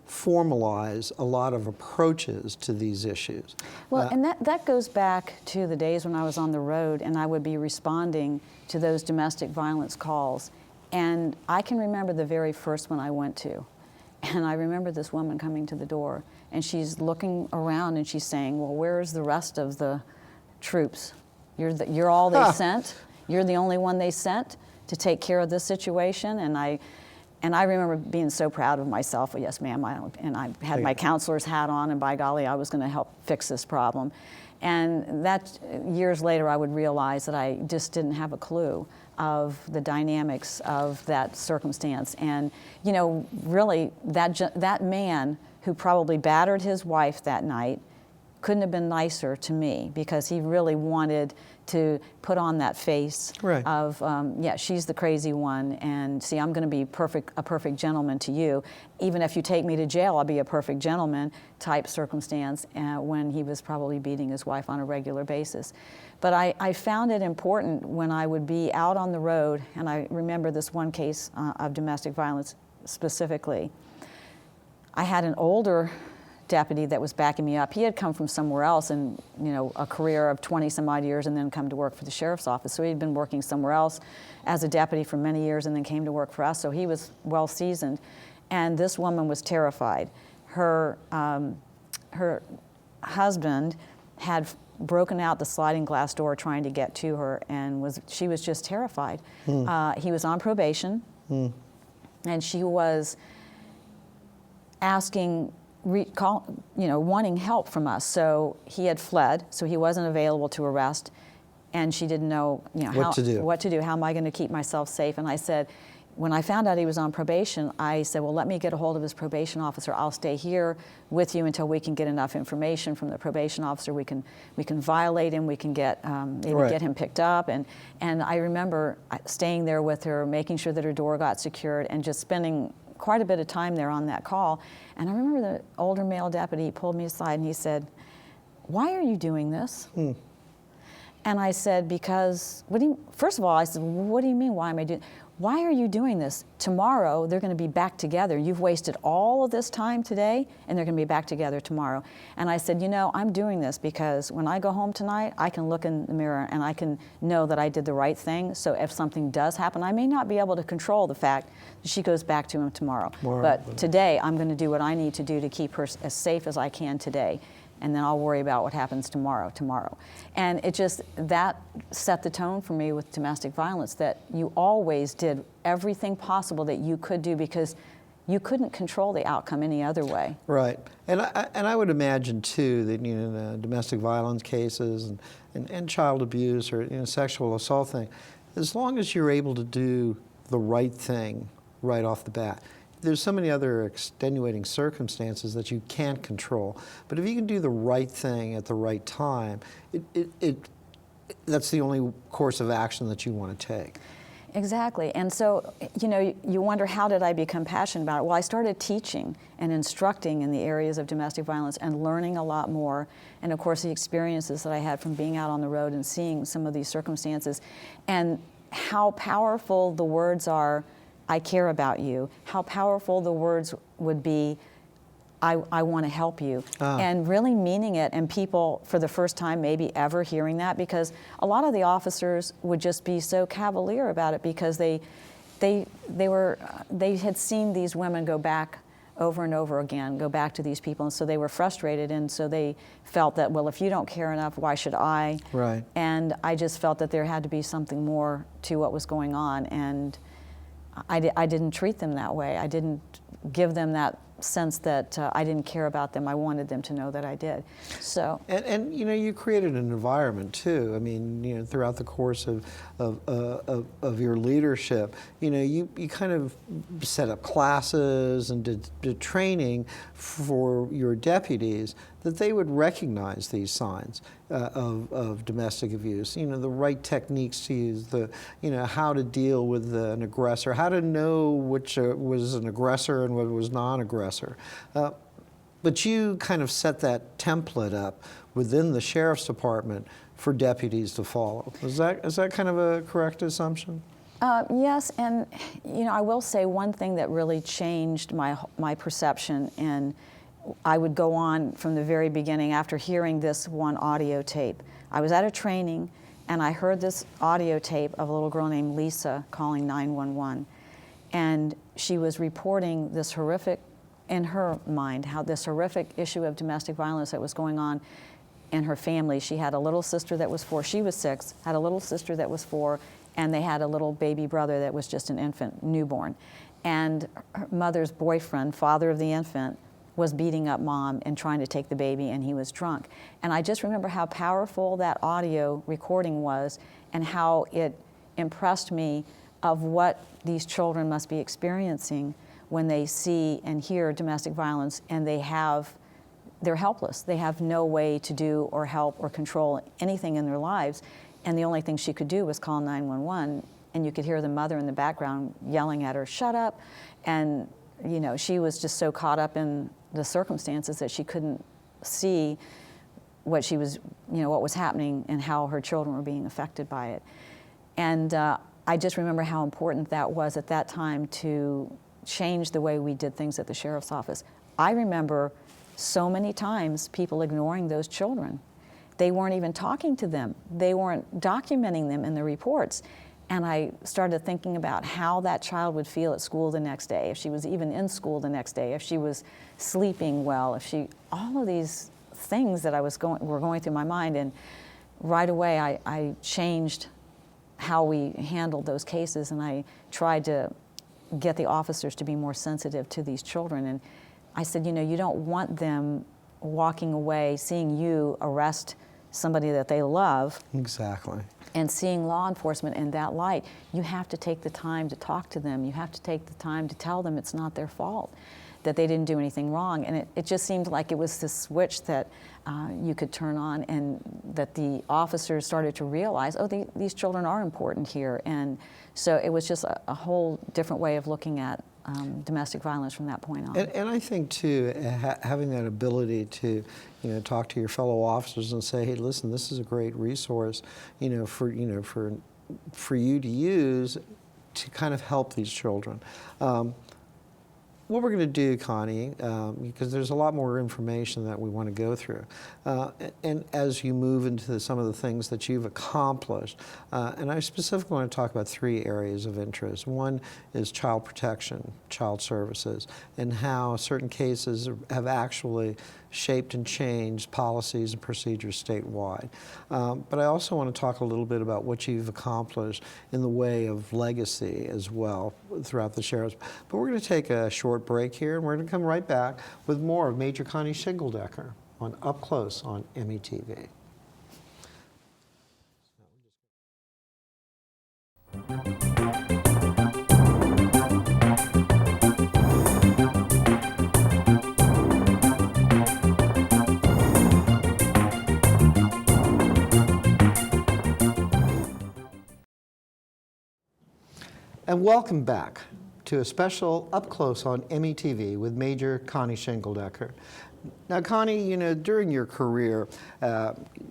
formalize a lot of approaches to these issues. Well, and that goes back to the days when I was on the road and I would be responding to those domestic violence calls. And I can remember the very first one I went to. And I remember this woman coming to the door, and she's looking around and she's saying, well, where's the rest of the troops? You're all they sent? You're the only one they sent to take care of this situation? And I remember being so proud of myself. Well, yes, ma'am. And I had my counselor's hat on, and by golly, I was going to help fix this problem. And that years later, I would realize that I just didn't have a clue of the dynamics of that circumstance. And, really, that man who probably battered his wife that night couldn't have been nicer to me, because he really wanted to put on that face of, she's the crazy one, and see, I'm going to be a perfect gentleman to you. Even if you take me to jail, I'll be a perfect gentleman type circumstance, when he was probably beating his wife on a regular basis. But I found it important when I would be out on the road, and I remember this one case of domestic violence specifically. I had an older deputy that was backing me up. He had come from somewhere else and, a career of 20 some odd years, and then come to work for the sheriff's office. So he'd been working somewhere else as a deputy for many years and then came to work for us. So he was well seasoned. And this woman was terrified. Her husband had broken out the sliding glass door trying to get to her, and she was just terrified. He was on probation, and she was asking wanting help from us. So he had fled, so he wasn't available to arrest, and she didn't know, what to do. How am I going to keep myself safe? And I said, when I found out he was on probation, I said, well, let me get a hold of his probation officer. I'll stay here with you until we can get enough information from the probation officer. We can violate him. We can get maybe get him picked up. And I remember staying there with her, making sure that her door got secured, and just spending quite a bit of time there on that call. And I remember the older male deputy pulled me aside and he said, "Why are you doing this?" And I said, because, first of all, I said, what do you mean, why am I doing? Why are you doing this? Tomorrow, they're going to be back together. You've wasted all of this time today, and they're going to be back together tomorrow. And I said, I'm doing this because when I go home tonight, I can look in the mirror and I can know that I did the right thing. So if something does happen, I may not be able to control the fact that she goes back to him tomorrow. But today, I'm going to do what I need to do to keep her as safe as I can today. And then I'll worry about what happens tomorrow. And that set the tone for me with domestic violence, that you always did everything possible that you could do because you couldn't control the outcome any other way. Right. And I would imagine, too, that, the domestic violence cases and child abuse or, sexual assault thing, as long as you're able to do the right thing right off the bat, there's so many other extenuating circumstances that you can't control. But if you can do the right thing at the right time, that's the only course of action that you want to take. Exactly. And so, you wonder, how did I become passionate about it? Well, I started teaching and instructing in the areas of domestic violence and learning a lot more. And of course, the experiences that I had from being out on the road and seeing some of these circumstances and how powerful the words are, "I care about you," how powerful the words would be, I want to help you, and really meaning it, and people for the first time maybe ever hearing that, because a lot of the officers would just be so cavalier about it because they had seen these women go back over and over again, go back to these people, and so they were frustrated, and so they felt that, well, if you don't care enough, why should I? Right. And I just felt that there had to be something more to what was going on, and I didn't treat them that way. I didn't give them that sense that I didn't care about them. I wanted them to know that I did. So. And you created an environment too. I mean, throughout the course of your leadership, you kind of set up classes and did training for your deputies that they would recognize these signs of domestic abuse. The right techniques to use, how to deal with an aggressor, how to know which was an aggressor and what was non-aggressor. But you kind of set that template up within the sheriff's department for deputies to follow. Is that kind of a correct assumption? Yes, and I will say one thing that really changed my perception, and I would go on from the very beginning after hearing this one audio tape. I was at a training and I heard this audio tape of a little girl named Lisa calling 911. And she was reporting this horrific, in her mind, how this horrific issue of domestic violence that was going on in her family. She had a little sister that was 4, she was 6, had a little sister that was 4, and they had a little baby brother that was just an infant, newborn. And her mother's boyfriend, father of the infant, was beating up mom and trying to take the baby, and he was drunk. And I just remember how powerful that audio recording was and how it impressed me of what these children must be experiencing when they see and hear domestic violence, and they're helpless. They have no way to do or help or control anything in their lives. And the only thing she could do was call 911, and you could hear the mother in the background yelling at her, "Shut up." And she was just so caught up in the circumstances that she couldn't see what was happening and how her children were being affected by it. And I just remember how important that was at that time to change the way we did things at the sheriff's office. I remember so many times people ignoring those children. They weren't even talking to them. They weren't documenting them in the reports. And I started thinking about how that child would feel at school the next day, if she was even in school the next day, if she was sleeping well, all of these things that were going through my mind. And right away I changed how we handled those cases, and I tried to get the officers to be more sensitive to these children. And I said, you know, you don't want them walking away, seeing you arrest somebody that they love. Exactly. And seeing law enforcement in that light. You have to take the time to talk to them. You have to take the time to tell them it's not their fault, that they didn't do anything wrong. And it just seemed like it was this switch that you could turn on, and that the officers started to realize, oh, these children are important here. And so it was just a whole different way of looking at domestic violence from that point on. And I think too, having that ability to, talk to your fellow officers and say, hey, listen, this is a great resource, for you to use to kind of help these children. What we're going to do, Connie, because there's a lot more information that we want to go through, and as you move into some of the things that you've accomplished, and I specifically want to talk about 3 areas of interest. One is child protection, child services, and how certain cases have actually shaped and changed policies and procedures statewide. But I also want to talk a little bit about what you've accomplished in the way of legacy as well throughout the sheriff's. But we're going to take a short break here, and we're going to come right back with more of Major Connie Shingledecker on Up Close on METV. And welcome back to a special Up Close on METV with Major Connie Shingledecker. Now, Connie, during your career,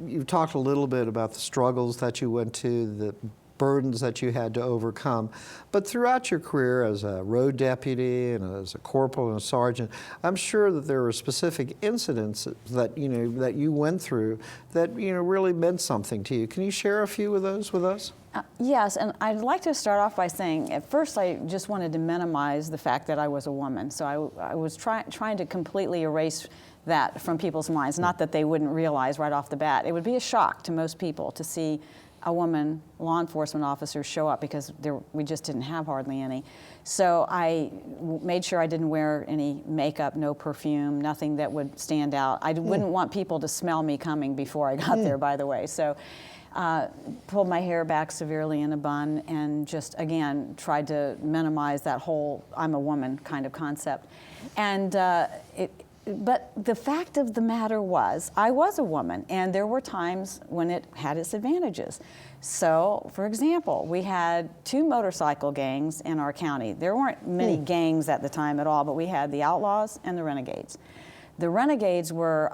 you've talked a little bit about the struggles that you went to, the burdens that you had to overcome. But throughout your career as a road deputy and as a corporal and a sergeant, I'm sure that there were specific incidents that that you went through that really meant something to you. Can you share a few of those with us? Yes, and I'd like to start off by saying, at first I just wanted to minimize the fact that I was a woman. So I was trying to completely erase that from people's minds, not that they wouldn't realize right off the bat. It would be a shock to most people to see a woman law enforcement officer show up, because we just didn't have hardly any. So I made sure I didn't wear any makeup, no perfume, nothing that would stand out. I wouldn't want people to smell me coming before I got there, by the way. So pulled my hair back severely in a bun, and just, again, tried to minimize that whole I'm a woman kind of concept. And but the fact of the matter was, I was a woman, and there were times when it had its advantages. So, for example, we had 2 motorcycle gangs in our county. There weren't many gangs at the time at all, but we had the Outlaws and the Renegades. The Renegades were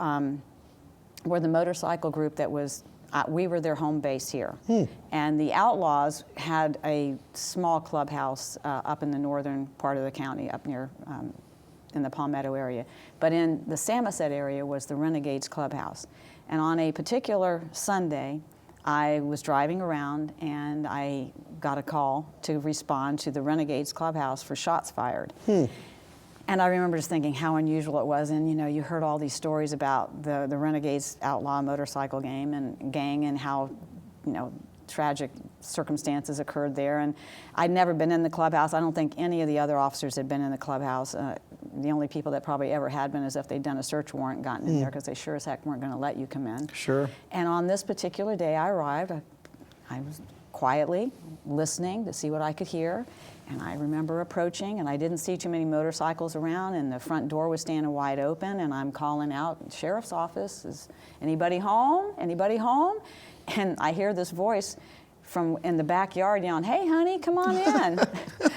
the motorcycle group that was, we were their home base here. And the Outlaws had a small clubhouse up in the northern part of the county, up near in the Palmetto area. But in the Samoset area was the Renegades Clubhouse. And on a particular Sunday, I was driving around and I got a call to respond to the Renegades Clubhouse for shots fired. And I remember just thinking how unusual it was. And you heard all these stories about the Renegades outlaw motorcycle gang and how, tragic circumstances occurred there. And I'd never been in the clubhouse. I don't think any of the other officers had been in the clubhouse. The only people that probably ever had been is if they'd done a search warrant and gotten in there, because they sure as heck weren't going to let you come in. Sure. And on this particular day I arrived, I was quietly listening to see what I could hear. And I remember approaching, and I didn't see too many motorcycles around, and the front door was standing wide open, and I'm calling out, "Sheriff's office, is anybody home? Anybody home?" And I hear this voice from in the backyard yelling, "Hey, honey, come on in."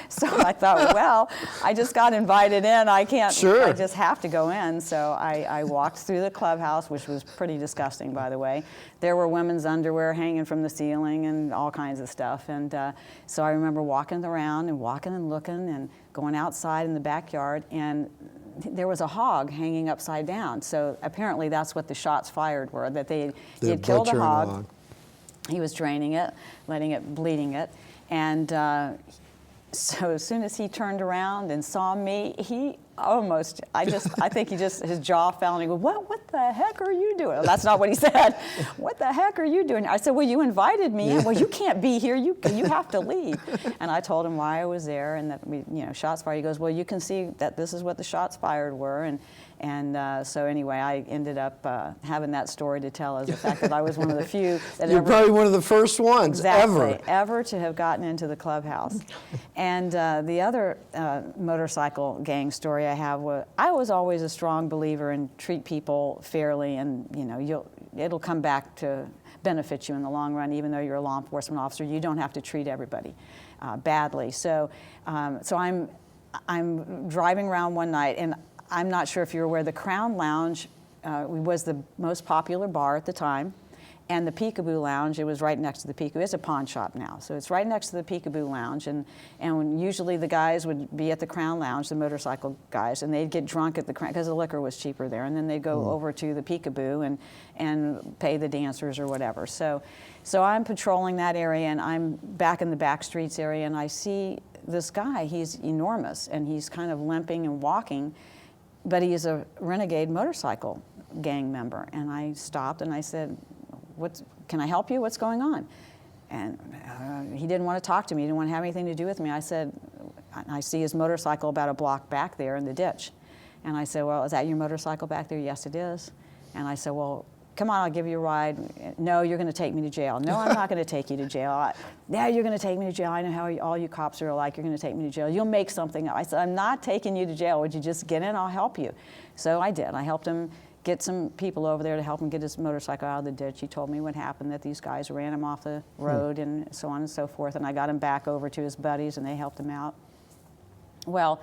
So I thought, well, I just got invited in. I can't, Sure. I just have to go in. So I walked through the clubhouse, which was pretty disgusting, by the way. There were women's underwear hanging from the ceiling and all kinds of stuff. And so I remember walking around and walking and looking and going outside in the backyard, and there was a hog hanging upside down. So apparently that's what the shots fired were, that he had killed a hog. He was draining it, bleeding it. And so as soon as he turned around and saw me, almost. I think his jaw fell and he goes, what the heck are you doing? That's not what he said. What the heck are you doing? I said, well, you invited me. Well, you can't be here. You have to leave. And I told him why I was there and that shots fired. He goes, well, you can see that this is what the shots fired were. And so anyway, I ended up having that story to tell as the fact that I was one of the few that You're probably one of the first ones ever to have gotten into the clubhouse. And the other motorcycle gang story I have was, I was always a strong believer in treat people fairly, and it'll come back to benefit you in the long run. Even though you're a law enforcement officer, you don't have to treat everybody badly. So I'm driving around one night, and I'm not sure if you're aware, the Crown Lounge was the most popular bar at the time, and the Peekaboo Lounge, it was right next to the Peekaboo. It's a pawn shop now, so it's right next to the Peekaboo Lounge, and usually the guys would be at the Crown Lounge, the motorcycle guys, and they'd get drunk at the Crown, because the liquor was cheaper there, and then they'd go over to the Peekaboo and pay the dancers or whatever. So I'm patrolling that area, and I'm back in the back streets area, and I see this guy. He's enormous, and he's kind of limping and walking, but he is a renegade motorcycle gang member. And I stopped and I said, can I help you? What's going on? And he didn't want to talk to me. He didn't want to have anything to do with me. I said, I see his motorcycle about a block back there in the ditch. And I said, well, is that your motorcycle back there? Yes, it is. And I said, well, come on, I'll give you a ride. No, you're going to take me to jail. No, I'm not going to take you to jail. Yeah, you're going to take me to jail. I know how all you cops are like. You're going to take me to jail. You'll make something up. I said, I'm not taking you to jail. Would you just get in? I'll help you. So I did. I helped him get some people over there to help him get his motorcycle out of the ditch. He told me what happened, that these guys ran him off the road and so on and so forth. And I got him back over to his buddies, and they helped him out. Well,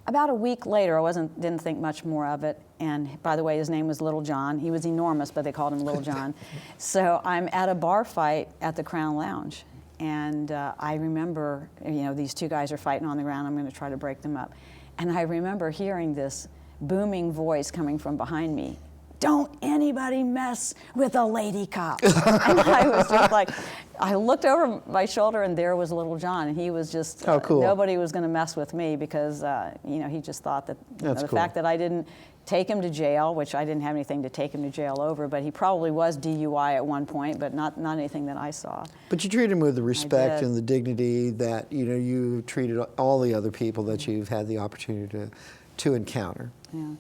about a week later, I didn't think much more of it. And by the way, his name was Little John. He was enormous, but they called him Little John. So I'm at a bar fight at the Crown Lounge. And I remember, these two guys are fighting on the ground. I'm going to try to break them up. And I remember hearing this booming voice coming from behind me. Don't anybody mess with a lady cop. And I was just like, I looked over my shoulder, and there was Little John, and he was just, cool. Nobody was going to mess with me, because he just thought that the fact that I didn't take him to jail, which I didn't have anything to take him to jail over, but he probably was DUI at one point, but not anything that I saw. But you treat him with the respect and the dignity that you treated all the other people that you've had the opportunity to encounter. Yeah.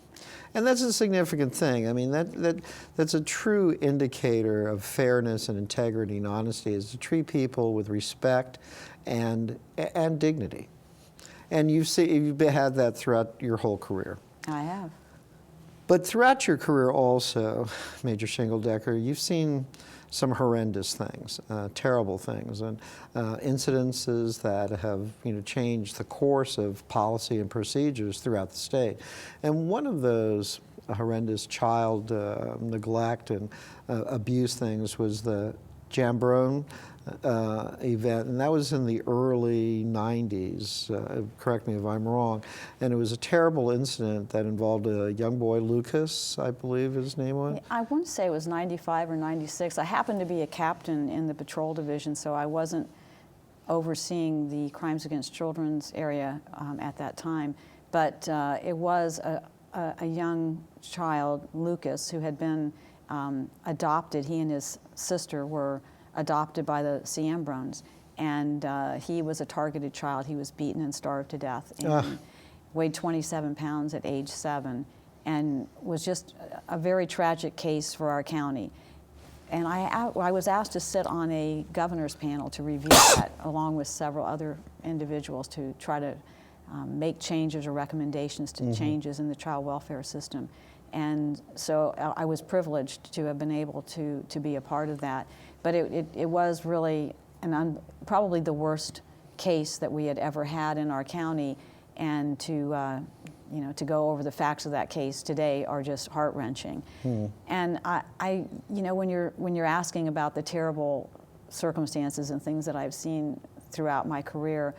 And that's a significant thing. I mean, that's a true indicator of fairness and integrity and honesty, is to treat people with respect and dignity. And you've had that throughout your whole career. I have. But throughout your career also, Major Shingledecker, you've seen some horrendous things, terrible things, and incidences that have changed the course of policy and procedures throughout the state. And one of those horrendous child neglect and abuse things was the Jambrone event, and that was in the early 90s, correct me if I'm wrong, and it was a terrible incident that involved a young boy, Lucas, I believe his name was. I want to say it was 95 or 96. I happened to be a captain in the patrol division, so I wasn't overseeing the crimes against children's area at that time, but it was a young child, Lucas, who had been adopted. He and his sister were adopted by the Ciambrones, and he was a targeted child. He was beaten and starved to death, and weighed 27 pounds at age 7, and was just a very tragic case for our county. And I was asked to sit on a governor's panel to review that, along with several other individuals, to try to make changes or recommendations to changes in the child welfare system. And so I was privileged to have been able to be a part of that. But it was really probably the worst case that we had ever had in our county, and to go over the facts of that case today are just heart-wrenching. And when you're asking about the terrible circumstances and things that I've seen throughout my career,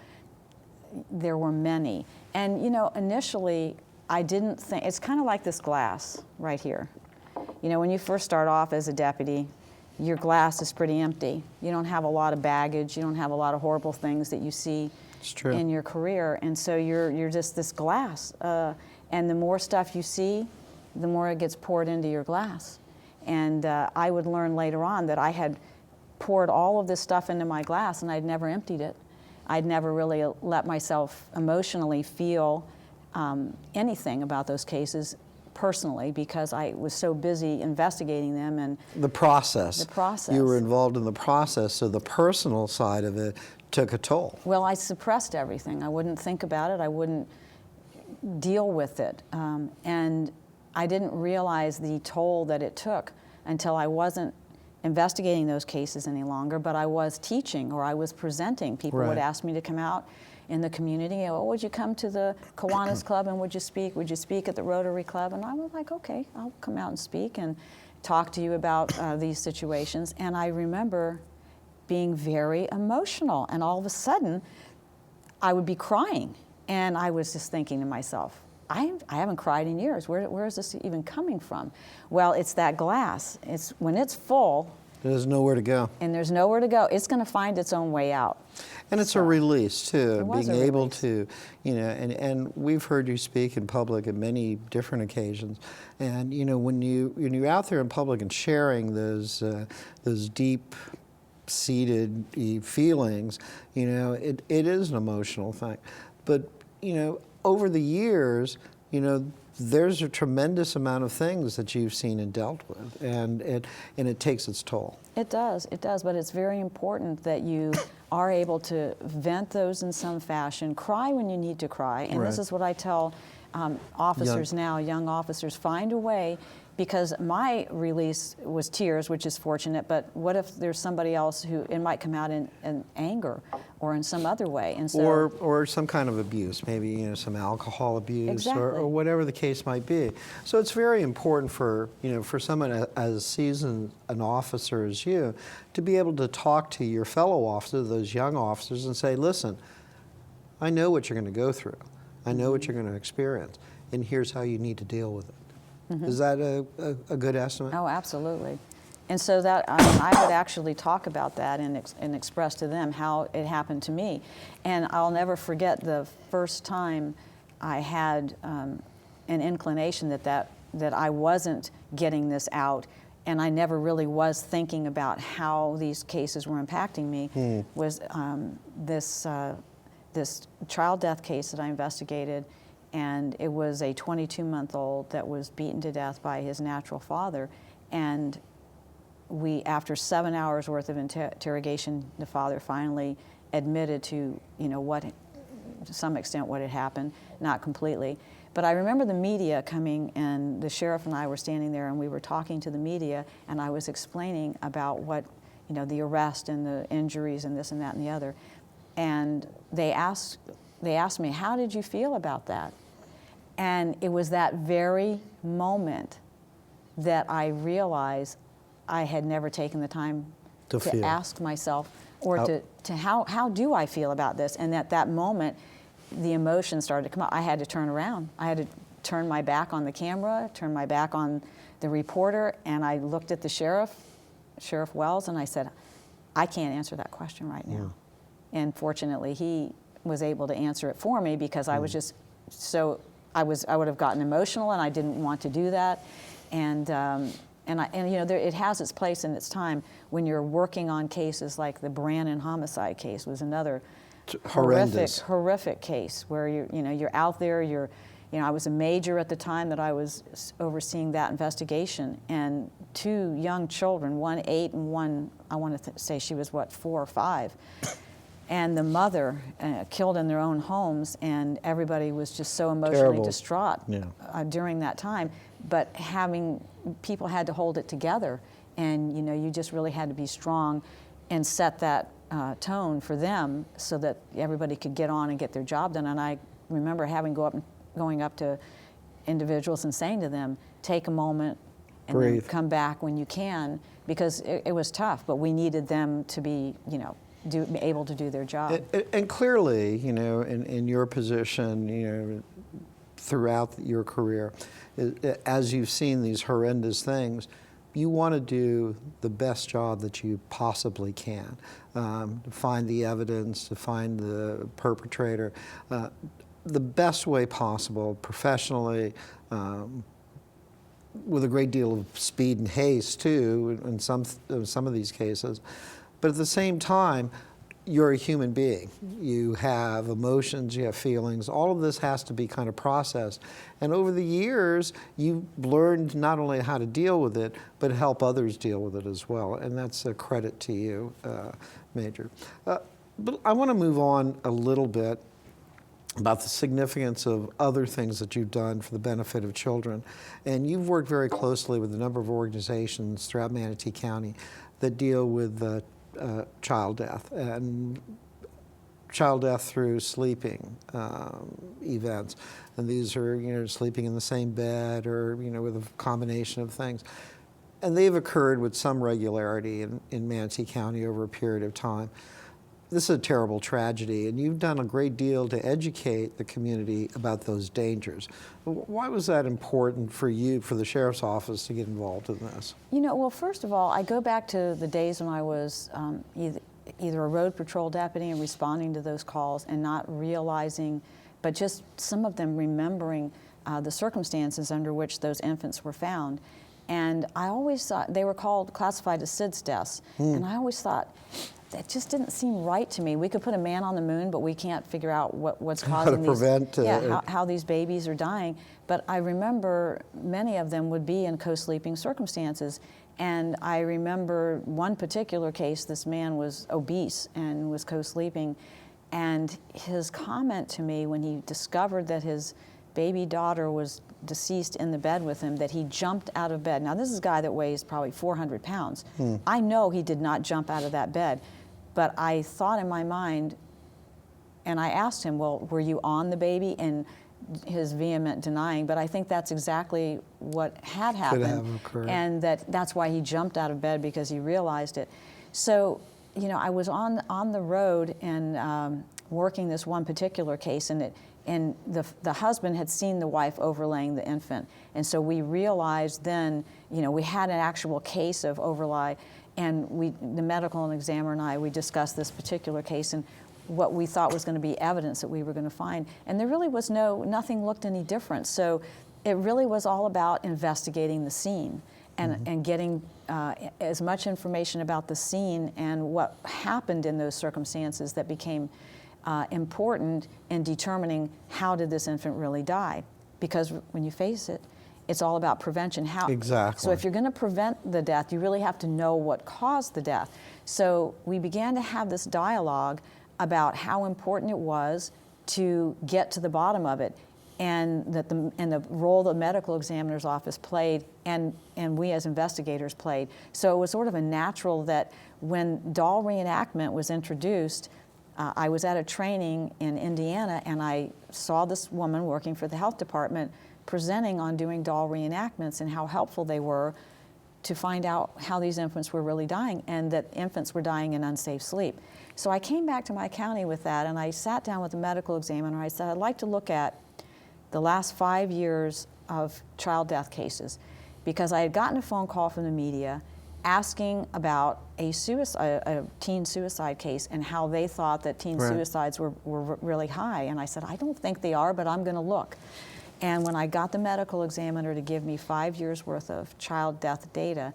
there were many. And initially I didn't think, it's kind of like this glass right here. When you first start off as a deputy, your glass is pretty empty. You don't have a lot of baggage. You don't have a lot of horrible things that you see in your career. And so you're just this glass. And the more stuff you see, the more it gets poured into your glass. And I would learn later on that I had poured all of this stuff into my glass and I'd never emptied it. I'd never really let myself emotionally feel anything about those cases personally, because I was so busy investigating them and the process. The process. You were involved in the process, so the personal side of it took a toll. Well, I suppressed everything. I wouldn't think about it. I wouldn't deal with it. And I didn't realize the toll that it took until I wasn't investigating those cases any longer, but I was teaching or I was presenting. People would ask me to come out in the community. Oh, would you come to the Kiwanis Club and would you speak? Would you speak at the Rotary Club? And I was like, okay, I'll come out and speak and talk to you about these situations. And I remember being very emotional, and all of a sudden I would be crying, and I was just thinking to myself, I haven't cried in years. Where is this even coming from? Well, it's that glass. It's when it's full. There's nowhere to go. And there's nowhere to go. It's going to find its own way out. And it's a release too, It was being a able release. to, you know, and we've heard you speak in public at many different occasions. And you know, when you're out there in public and sharing those deep-seated feelings, you know, it is an emotional thing. But you know, over the years, you know, there's a tremendous amount of things that you've seen and dealt with, and it takes its toll. It does, but it's very important that you are able to vent those in some fashion, cry when you need to cry, and this is what I tell officers now, young officers, find a way, because my release was tears, which is fortunate, but what if there's somebody else who, it might come out in anger or in some other way, and so... Or some kind of abuse, maybe, you know, some alcohol abuse, Exactly. or whatever the case might be. So it's very important for, you know, for someone as seasoned an officer as you, to be able to talk to your fellow officers, those young officers, and say, listen, I know what you're going to go through. I know what you're going to experience, and here's how you need to deal with it. Is that a good estimate? Oh, absolutely. And so that I would actually talk about that and express to them how it happened to me. And I'll never forget the first time I had an inclination that I wasn't getting this out, and I never really was thinking about how these cases were impacting me, was this child death case that I investigated. And it was a 22-month-old that was beaten to death by his natural father. And after 7 hours worth of interrogation, the father finally admitted to, you know, to some extent what had happened, not completely. But I remember the media coming, and the sheriff and I were standing there, and we were talking to the media, and I was explaining about what, you know, the arrest and the injuries and this and that and the other. And they asked me, how did you feel about that? And it was that very moment that I realized I had never taken the time to ask myself, or to how do I feel about this? And at that moment, the emotion started to come out. I had to turn around. I had to turn my back on the camera, turn my back on the reporter, and I looked at the sheriff, Sheriff Wells, and I said, I can't answer that question right now. And fortunately, he was able to answer it for me, because I was just so... I would have gotten emotional, and I didn't want to do that, and you know, it has its place in its time when you're working on cases like the Brannon homicide case was another horrific case where you're out there. You know, I was a major at the time that I was overseeing that investigation, and 2 young children, one 8 and one, I want to say she was what, 4 or 5. And the mother killed in their own homes, and everybody was just so emotionally distraught during that time. But people had to hold it together, and you know, you just really had to be strong and set that tone for them so that everybody could get on and get their job done. And I remember going up to individuals and saying to them, take a moment and then come back when you can, because it was tough, but we needed them to be, you know, able to do their job. And clearly, you know, in your position, you know, throughout your career, as you've seen these horrendous things, you want to do the best job that you possibly can, to find the evidence, to find the perpetrator. the best way possible, professionally, with a great deal of speed and haste too, in some of these cases. But at the same time, you're a human being. You have emotions, you have feelings. All of this has to be kind of processed. And over the years, you've learned not only how to deal with it, but help others deal with it as well. And that's a credit to you, Major. But I want to move on a little bit about the significance of other things that you've done for the benefit of children. And you've worked very closely with a number of organizations throughout Manatee County that deal with child death, and child death through sleeping events. And these are, sleeping in the same bed or, with a combination of things. And they've occurred with some regularity in Manatee County over a period of time. This is a terrible tragedy, and you've done a great deal to educate the community about those dangers. Why was that important for you, for the Sheriff's Office, to get involved in this? Well, first of all, I go back to the days when I was either a road patrol deputy and responding to those calls and not realizing, but just some of them remembering the circumstances under which those infants were found. And I always thought, they were classified as SIDS deaths, and I always thought, that just didn't seem right to me. We could put a man on the moon, but we can't figure out what's causing these. How these babies are dying. But I remember many of them would be in co-sleeping circumstances. And I remember one particular case, this man was obese and was co-sleeping. And his comment to me when he discovered that his baby daughter was deceased in the bed with him, that he jumped out of bed. Now, this is a guy that weighs probably 400 pounds. I know he did not jump out of that bed. But I thought in my mind, and I asked him, well, were you on the baby? And his vehement denying, but I think that's exactly what had happened. Could have occurred. And that's why he jumped out of bed, because he realized it. So, I was on the road and working this one particular case, and the husband had seen the wife overlaying the infant. And so we realized then, we had an actual case of overlay. And the medical examiner and we discussed this particular case and what we thought was going to be evidence that we were going to find. And there really was nothing looked any different. So it really was all about investigating the scene and getting as much information about the scene and what happened in those circumstances that became important in determining how did this infant really die. Because when you face it, it's all about prevention. Exactly. So if you're going to prevent the death, you really have to know what caused the death. So we began to have this dialogue about how important it was to get to the bottom of it, and the role the medical examiner's office played, and we as investigators played. So it was sort of a natural that when doll reenactment was introduced, I was at a training in Indiana, and I saw this woman working for the health department presenting on doing doll reenactments and how helpful they were to find out how these infants were really dying, and that infants were dying in unsafe sleep. So I came back to my county with that, and I sat down with the medical examiner. I said, I'd like to look at the last 5 years of child death cases, because I had gotten a phone call from the media asking about a teen suicide case and how they thought that teen suicides were really high. And I said, I don't think they are, but I'm going to look. And when I got the medical examiner to give me 5 years worth of child death data,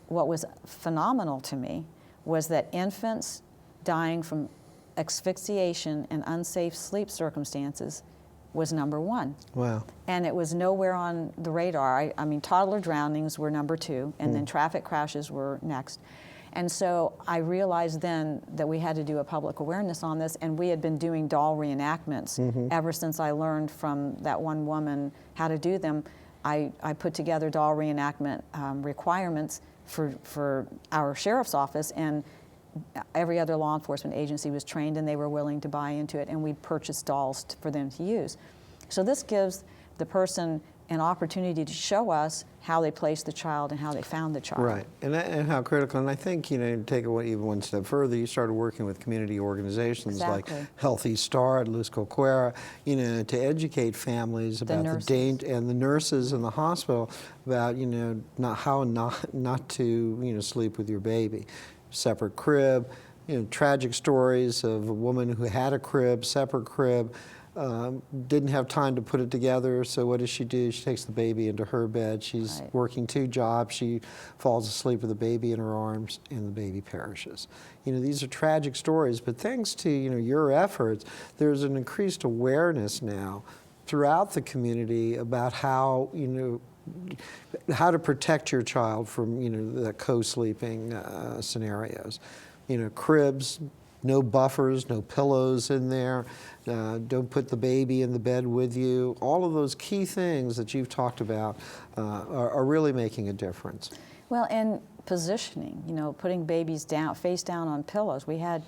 what was phenomenal to me was that infants dying from asphyxiation and unsafe sleep circumstances was number one. Wow. And it was nowhere on the radar. I mean, toddler drownings were number two, and then traffic crashes were next. And so I realized then that we had to do a public awareness on this, and we had been doing doll reenactments ever since I learned from that one woman how to do them. I put together doll reenactment requirements for our sheriff's office, and every other law enforcement agency was trained, and they were willing to buy into it, and we purchased dolls for them to use. So this gives the person an opportunity to show us how they placed the child and how they found the child. Right, and how critical. And I think, to take it even one step further, you started working with community organizations like Healthy Start, Luz Coquera, to educate families about the danger, and the nurses in the hospital about, how not to, sleep with your baby. Separate crib, tragic stories of a woman who had a crib, separate crib. didn't have time to put it together, so what does she do? She takes the baby into her bed. She's Right. working 2 jobs. She falls asleep with the baby in her arms, and the baby perishes. These are tragic stories, but thanks to your efforts, there's an increased awareness now throughout the community about how how to protect your child from the co-sleeping scenarios. Cribs, no buffers, no pillows in there. Don't put the baby in the bed with you. All of those key things that you've talked about are really making a difference. Well, and positioning, putting babies down, face down on pillows. We had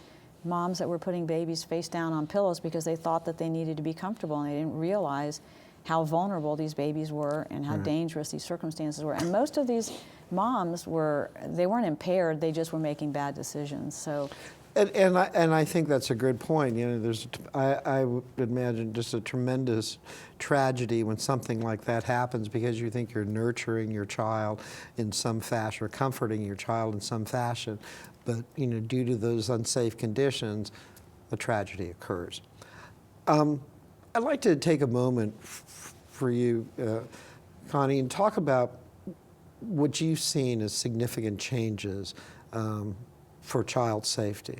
moms that were putting babies face down on pillows because they thought that they needed to be comfortable, and they didn't realize how vulnerable these babies were and how dangerous these circumstances were. And most of these moms they weren't impaired, they just were making bad decisions. So. And I think that's a good point. I would imagine just a tremendous tragedy when something like that happens, because you think you're nurturing your child in some fashion or comforting your child in some fashion, but due to those unsafe conditions, a tragedy occurs. I'd like to take a moment for you, Connie, and talk about what you've seen as significant changes for child safety.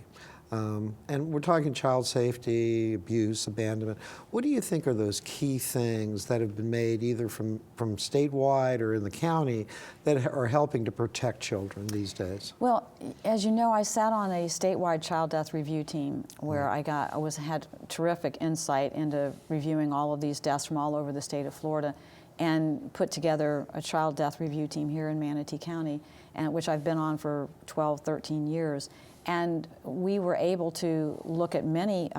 And we're talking child safety, abuse, abandonment. What do you think are those key things that have been made either from statewide or in the county that are helping to protect children these days? Well, as you know, I sat on a statewide child death review team where I had terrific insight into reviewing all of these deaths from all over the state of Florida, and put together a child death review team here in Manatee County, which I've been on for 12, 13 years. And we were able to look at many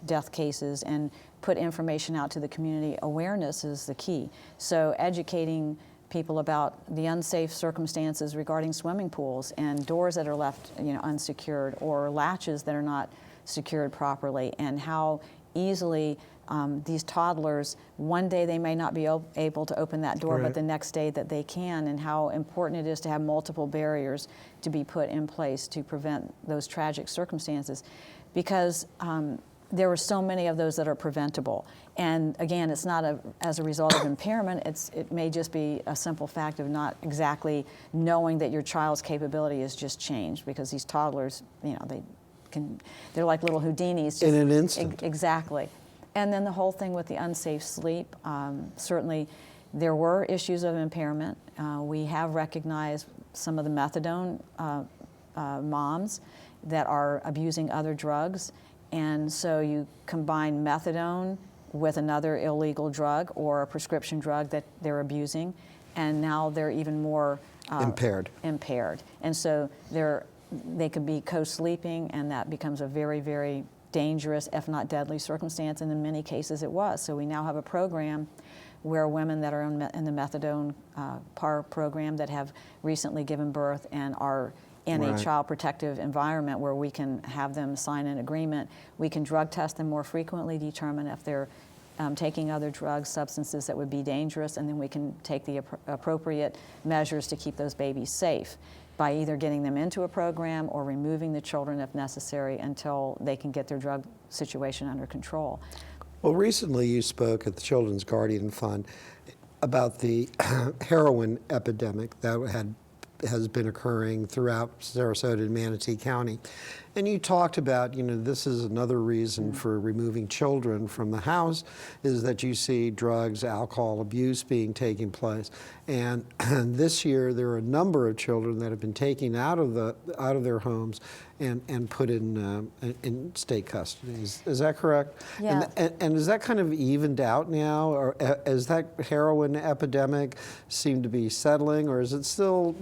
death cases and put information out to the community. Awareness is the key. So educating people about the unsafe circumstances regarding swimming pools and doors that are left unsecured, or latches that are not secured properly, and how easily these toddlers, one day they may not be able to open that door, Right. but the next day that they can, and how important it is to have multiple barriers to be put in place to prevent those tragic circumstances, because there were so many of those that are preventable. And again, it's not as a result of impairment, it may just be a simple fact of not exactly knowing that your child's capability has just changed, because these toddlers, they're like little Houdinis. In an instant. Exactly. And then the whole thing with the unsafe sleep, certainly there were issues of impairment. We have recognized some of the methadone moms that are abusing other drugs. And so you combine methadone with another illegal drug or a prescription drug that they're abusing, and now they're even more Impaired. And so they could be co-sleeping, and that becomes a very, very dangerous, if not deadly circumstance, and in many cases it was. So we now have a program where women that are in the methadone PAR program that have recently given birth and are in Right. a child protective environment where we can have them sign an agreement. We can drug test them more frequently, determine if they're taking other drugs, substances that would be dangerous, and then we can take the appropriate measures to keep those babies safe by either getting them into a program or removing the children if necessary until they can get their drug situation under control. Well, recently you spoke at the Children's Guardian Fund about the heroin epidemic that has been occurring throughout Sarasota and Manatee County. And you talked about, this is another reason for removing children from the house, is that you see drugs, alcohol abuse being taking place. And this year there are a number of children that have been taken out of their homes and put in state custody. Is that correct? Yeah. And is that kind of evened out now, or is that heroin epidemic seem to be settling, or is it still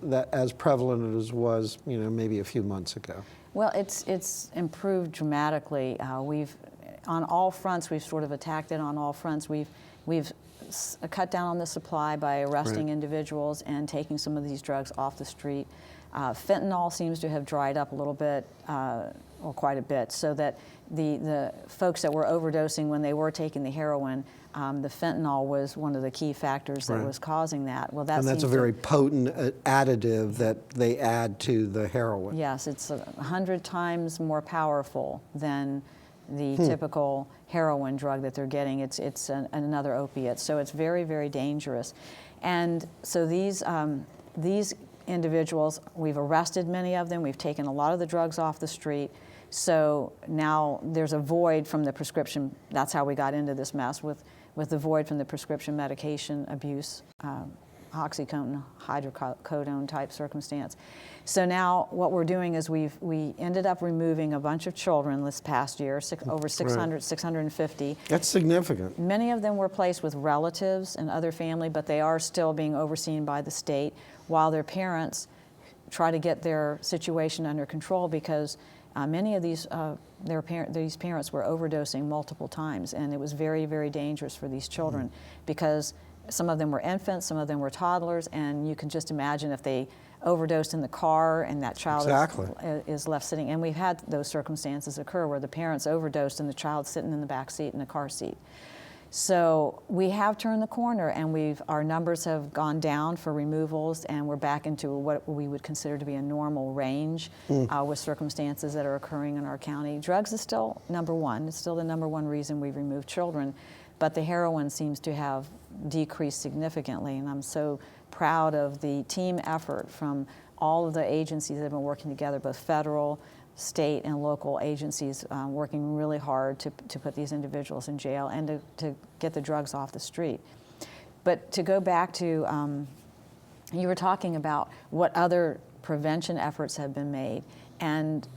that as prevalent as it was maybe a few months ago? Well, it's improved dramatically. On all fronts, we've sort of attacked it on all fronts. We've cut down on the supply by arresting Right. individuals and taking some of these drugs off the street. Fentanyl seems to have dried up a little bit, or quite a bit, so that the folks that were overdosing when they were taking the heroin, the fentanyl was one of the key factors that Right. was causing that. Well, And that's a very potent additive that they add to the heroin. Yes, it's 100 times more powerful than the typical heroin drug that they're getting. It's another opiate, so it's very, very dangerous. And so these individuals, we've arrested many of them. We've taken a lot of the drugs off the street. So now there's a void from the prescription. That's how we got into this mess with the void from the prescription medication abuse, oxycodone, hydrocodone type circumstance. So now what we're doing is we ended up removing a bunch of children this past year, over 600, 650. That's significant. Many of them were placed with relatives and other family, but they are still being overseen by the state while their parents try to get their situation under control, because many of these parents were overdosing multiple times, and it was very, very dangerous for these children because some of them were infants, some of them were toddlers, and you can just imagine if they overdosed in the car and that child is left sitting. And we've had those circumstances occur where the parents overdosed and the child's sitting in the back seat in the car seat. So we have turned the corner, and our numbers have gone down for removals, and we're back into what we would consider to be a normal range with circumstances that are occurring in our county. Drugs is still number one. It's still the number one reason we remove children, but the heroin seems to have decreased significantly, and I'm so proud of the team effort from all of the agencies that have been working together, both federal, state, and local agencies working really hard to put these individuals in jail and to get the drugs off the street. But to go back to, you were talking about what other prevention efforts have been made, and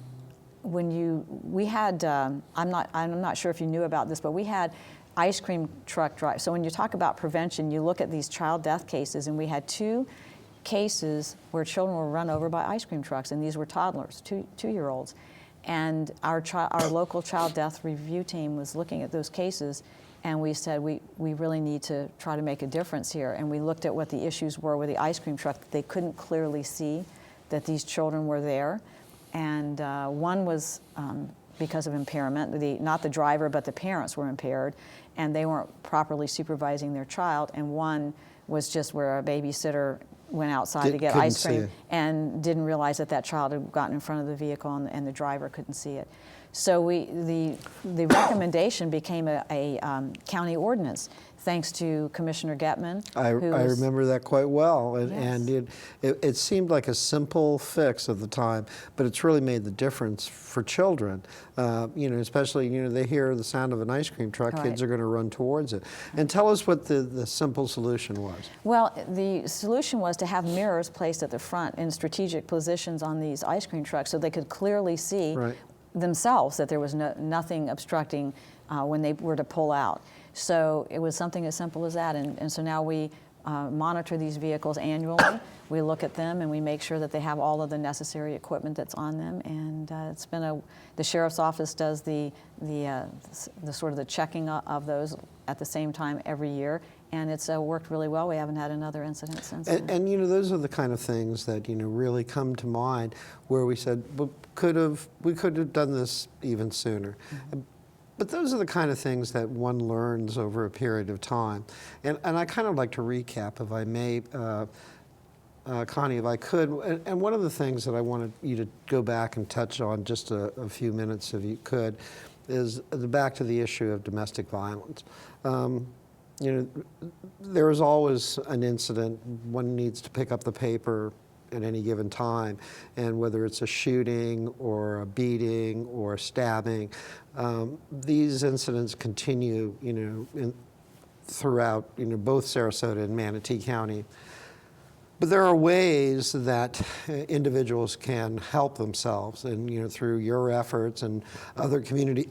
we had, I'm not sure if you knew about this, but we had ice cream truck drive. So when you talk about prevention, you look at these child death cases, and we had 2 cases where children were run over by ice cream trucks, and these were toddlers, two-year-olds. And our local child death review team was looking at those cases, and we said we really need to try to make a difference here. And we looked at what the issues were with the ice cream truck. They couldn't clearly see that these children were there, and one was because of impairment. Not the driver, but the parents were impaired, and they weren't properly supervising their child. And one was just where a babysitter went outside to get ice cream and didn't realize that child had gotten in front of the vehicle, and the driver couldn't see it. So the recommendation became a county ordinance, thanks to Commissioner Getman. I remember that quite well, and Yes. it seemed like a simple fix at the time, but it's really made the difference for children. Especially they hear the sound of an ice cream truck, Right. kids are going to run towards it. And tell us what the simple solution was. Well, the solution was to have mirrors placed at the front in strategic positions on these ice cream trucks so they could clearly see themselves that there was nothing obstructing when they were to pull out. So it was something as simple as that. And so now we monitor these vehicles annually. We look at them and we make sure that they have all of the necessary equipment that's on them. And it's been the sheriff's office does the sort of the checking of those at the same time every year. And it's worked really well. We haven't had another incident since then. And those are the kind of things that really come to mind where we said, well, we could have done this even sooner. Mm-hmm. But those are the kind of things that one learns over a period of time. And I kind of like to recap, if I may, Connie, if I could. And one of the things that I wanted you to go back and touch on just a few minutes, if you could, is back to the issue of domestic violence. There is always an incident. One needs to pick up the paper at any given time, and whether it's a shooting or a beating or a stabbing, these incidents continue, throughout, both Sarasota and Manatee County. But there are ways that individuals can help themselves, and through your efforts and other community,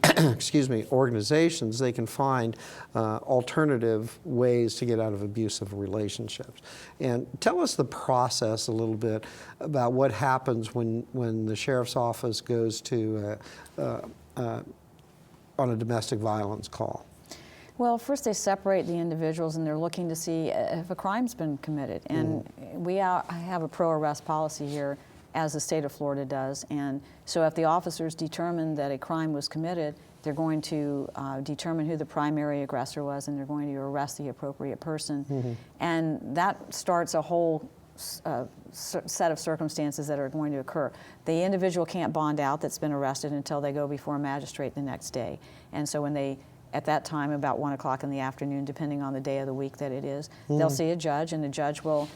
organizations, they can find alternative ways to get out of abusive relationships. And tell us the process a little bit about what happens when the sheriff's office goes to on a domestic violence call. Well, first they separate the individuals, and they're looking to see if a crime's been committed. And we have a pro-arrest policy here, as the state of Florida does. And so if the officers determine that a crime was committed, they're going to determine who the primary aggressor was, and they're going to arrest the appropriate person. Mm-hmm. And that starts a whole set of circumstances that are going to occur. The individual can't bond out that's been arrested until they go before a magistrate the next day. And so when they, at that time, about 1 o'clock in the afternoon, depending on the day of the week that it is, they'll see a judge, and the judge will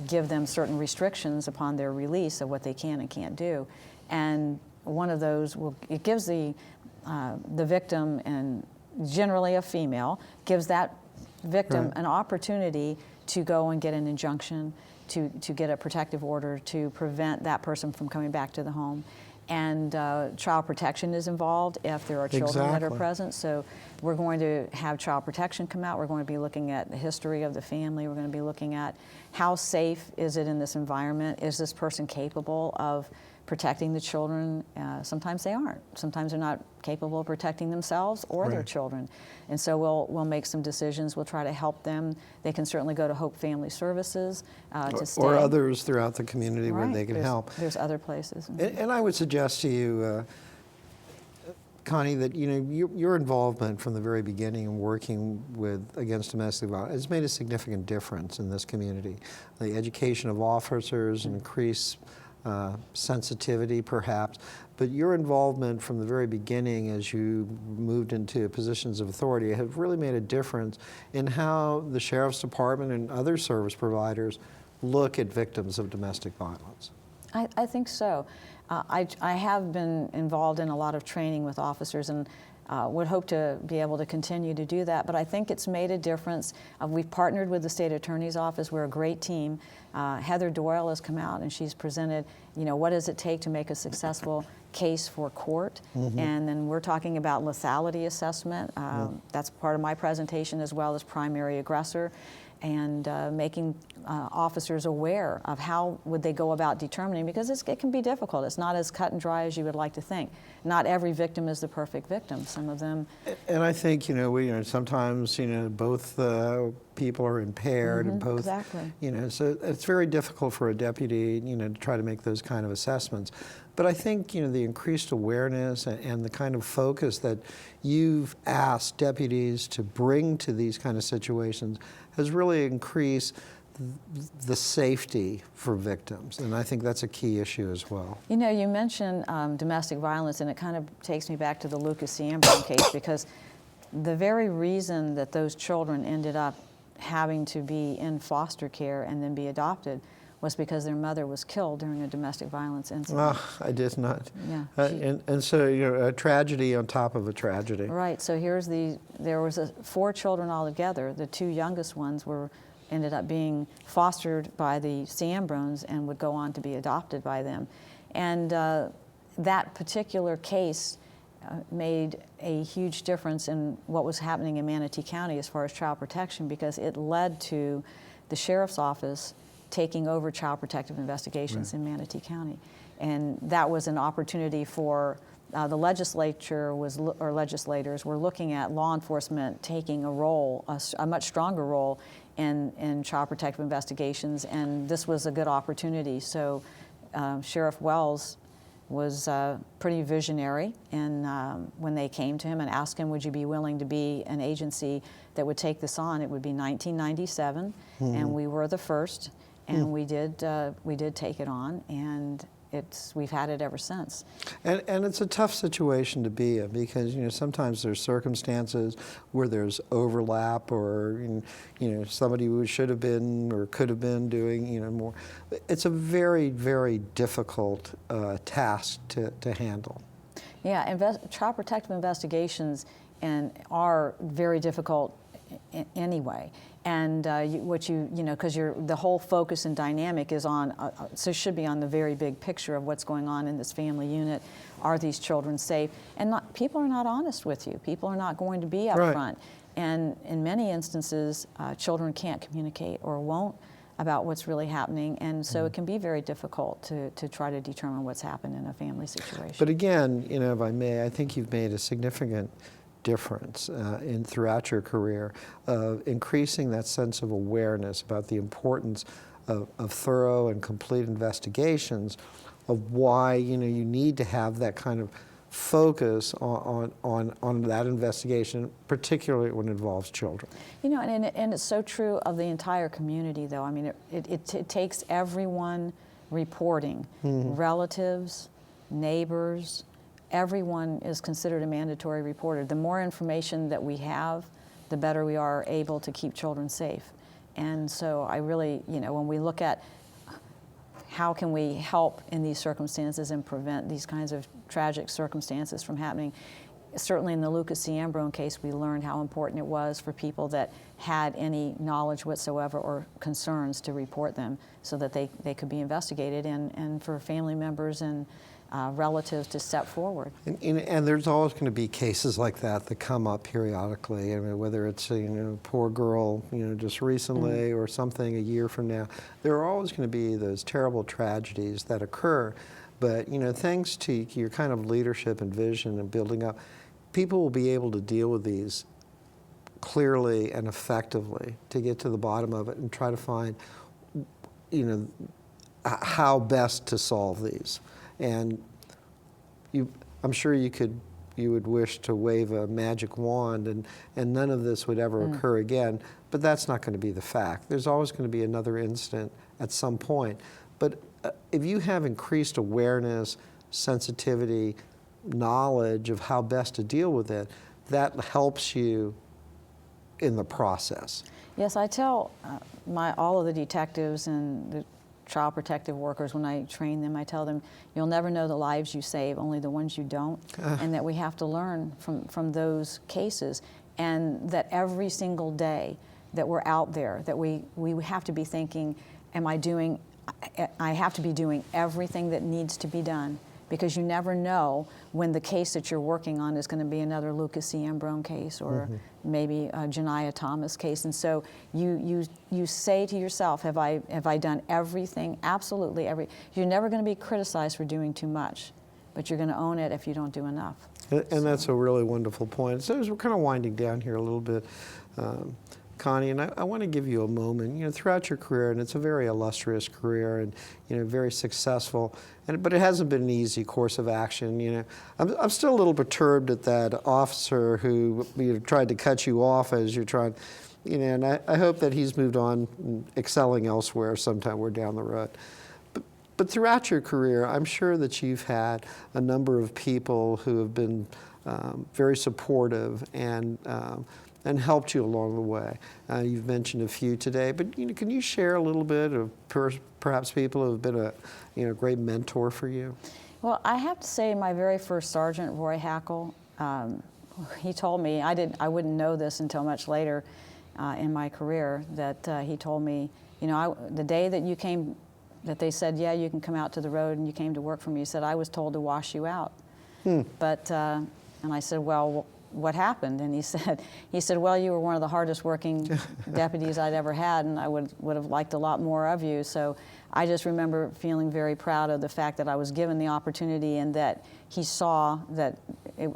give them certain restrictions upon their release of what they can and can't do. And one of those it gives the victim, and generally a female, gives that victim an opportunity to go and get an injunction, to get a protective order to prevent that person from coming back to the home. And child protection is involved if there are children that are present. So we're going to have child protection come out. We're going to be looking at the history of the family. We're going to be looking at how safe is it in this environment? Is this person capable of protecting the children? Sometimes they aren't. Sometimes they're not capable of protecting themselves or their children. And so we'll make some decisions. We'll try to help them. They can certainly go to Hope Family Services to stay. Or others throughout the community where they can help. There's other places. And I would suggest to you, Connie, that your involvement from the very beginning in working against domestic violence has made a significant difference in this community. The education of officers, increased sensitivity perhaps, but your involvement from the very beginning as you moved into positions of authority have really made a difference in how the Sheriff's Department and other service providers look at victims of domestic violence. I think so. I have been involved in a lot of training with officers, and would hope to be able to continue to do that, but I think it's made a difference. We've partnered with the State Attorney's Office. We're a great team. Heather Doyle has come out and she's presented, what does it take to make a successful case for court? And then we're talking about lethality assessment. That's part of my presentation, as well as primary aggressor, and making officers aware of how would they go about determining, because it can be difficult. It's not as cut and dry as you would like to think. Not every victim is the perfect victim. Some of them. And I think sometimes both people are impaired, and both so it's very difficult for a deputy to try to make those kind of assessments. But I think the increased awareness and the kind of focus that you've asked deputies to bring to these kind of situations has really increased the safety for victims, and I think that's a key issue as well. You mentioned domestic violence, and it kind of takes me back to the Lucas Ciambrone case, because the very reason that those children ended up having to be in foster care and then be adopted was because their mother was killed during a domestic violence incident. Oh, I did not. Yeah. And so a tragedy on top of a tragedy. Right. So there was 4 children altogether. The 2 youngest ones ended up being fostered by the Ciambrones and would go on to be adopted by them. And that particular case made a huge difference in what was happening in Manatee County as far as child protection, because it led to the Sheriff's Office taking over child protective investigations in Manatee County. And that was an opportunity for the legislature or legislators were looking at law enforcement taking a role, a much stronger role in child protective investigations, and this was a good opportunity. So Sheriff Wells was pretty visionary, and when they came to him and asked him, would you be willing to be an agency that would take this on? It would be 1997, and we were the first, and we did take it on, and we've had it ever since. And it's a tough situation to be in, because sometimes there's circumstances where there's overlap, or somebody who should have been or could have been doing more. It's a very, very difficult task to handle. Yeah, child protective investigations are very difficult anyway. And because the whole focus and dynamic is on, so should be on the very big picture of what's going on in this family unit. Are these children safe? And people are not honest with you. People are not going to be upfront. And in many instances, children can't communicate or won't about what's really happening. And so it can be very difficult to try to determine what's happened in a family situation. But again, if I may, I think you've made a significant difference throughout your career of increasing that sense of awareness about the importance of thorough and complete investigations, of why you need to have that kind of focus on that investigation, particularly when it involves children. You know, and it's so true of the entire community, though. I mean, it takes everyone reporting, relatives, neighbors, everyone is considered a mandatory reporter. The more information that we have, the better we are able to keep children safe. And so I really, you know, when we look at how can we help in these circumstances and prevent these kinds of tragic circumstances from happening, certainly in the Lucas C. Ambrone case, we learned how important it was for people that had any knowledge whatsoever or concerns to report them so that they could be investigated, and for family members and relatives to step forward. And there's always going to be cases like that come up periodically. I mean, whether it's a poor girl just recently or something a year from now, there are always going to be those terrible tragedies that occur. But thanks to your kind of leadership and vision and building up, people will be able to deal with these clearly and effectively to get to the bottom of it and try to find how best to solve these. And I'm sure you would wish to wave a magic wand and none of this would ever occur again, but that's not going to be the fact. There's always going to be another incident at some point. But if you have increased awareness, sensitivity, knowledge of how best to deal with it, that helps you in the process. Yes, I tell all of the detectives and the child protective workers, when I train them, I tell them, you'll never know the lives you save, only the ones you don't, and that we have to learn from those cases, and that every single day that we're out there, that we have to be thinking, I have to be doing everything that needs to be done, because you never know when the case that you're working on is going to be another Lucas C. Ambrone case or maybe a Janiyah Thomas case. And so you say to yourself, have I done everything? Absolutely You're never going to be criticized for doing too much, but you're going to own it if you don't do enough. And that's a really wonderful point. So as we're kind of winding down here a little bit, Connie, and I want to give you a moment. Throughout your career, and it's a very illustrious career, and very successful, but it hasn't been an easy course of action. I'm still a little perturbed at that officer who tried to cut you off as you're trying, and I hope that he's moved on, excelling elsewhere sometime we're down the road. But throughout your career, I'm sure that you've had a number of people who have been very supportive and helped you along the way. You've mentioned a few today, but can you share a little bit of perhaps people who have been a great mentor for you? Well, I have to say, my very first sergeant, Roy Hackle, he told me, I wouldn't know this until much later in my career, that he told me, the day that you came, that they said, yeah, you can come out to the road, and you came to work for me, he said, I was told to wash you out. But, and I said, well, what happened? And he said, well, you were one of the hardest working deputies I'd ever had, and I would have liked a lot more of you. So I just remember feeling very proud of the fact that I was given the opportunity, and that he saw that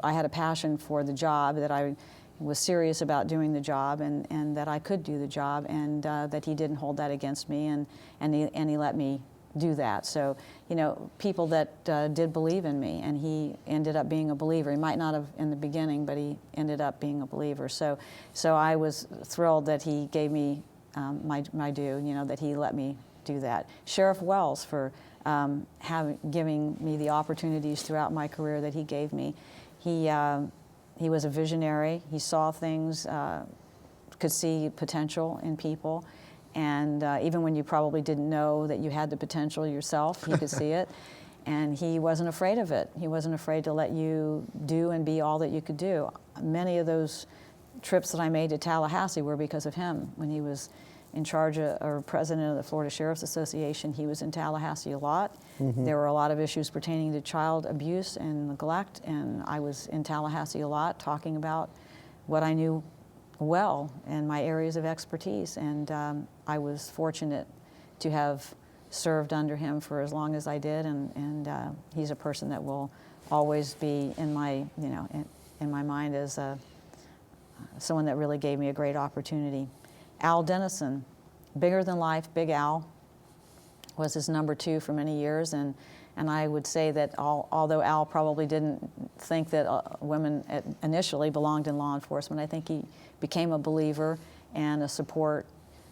I had a passion for the job, that I was serious about doing the job, and that I could do the job, and that he didn't hold that against me, and he let me do that. So, people that did believe in me, and he ended up being a believer. He might not have in the beginning, but he ended up being a believer. So I was thrilled that he gave me my due, that he let me do that. Sheriff Wells for giving me the opportunities throughout my career that he gave me. He was a visionary. He saw things, could see potential in people. And even when you probably didn't know that you had the potential yourself, he could see it. And he wasn't afraid of it. He wasn't afraid to let you do and be all that you could do. Many of those trips that I made to Tallahassee were because of him. When he was in charge or president of the Florida Sheriff's Association, he was in Tallahassee a lot. There were a lot of issues pertaining to child abuse and neglect, and I was in Tallahassee a lot talking about what I knew well in my areas of expertise, and I was fortunate to have served under him for as long as I did, and he's a person that will always be in my in my mind as someone that really gave me a great opportunity. Al Dennison, bigger than life, Big Al, was his number 2 for many years, and And I would say that although Al probably didn't think that women initially belonged in law enforcement, I think he became a believer and a support.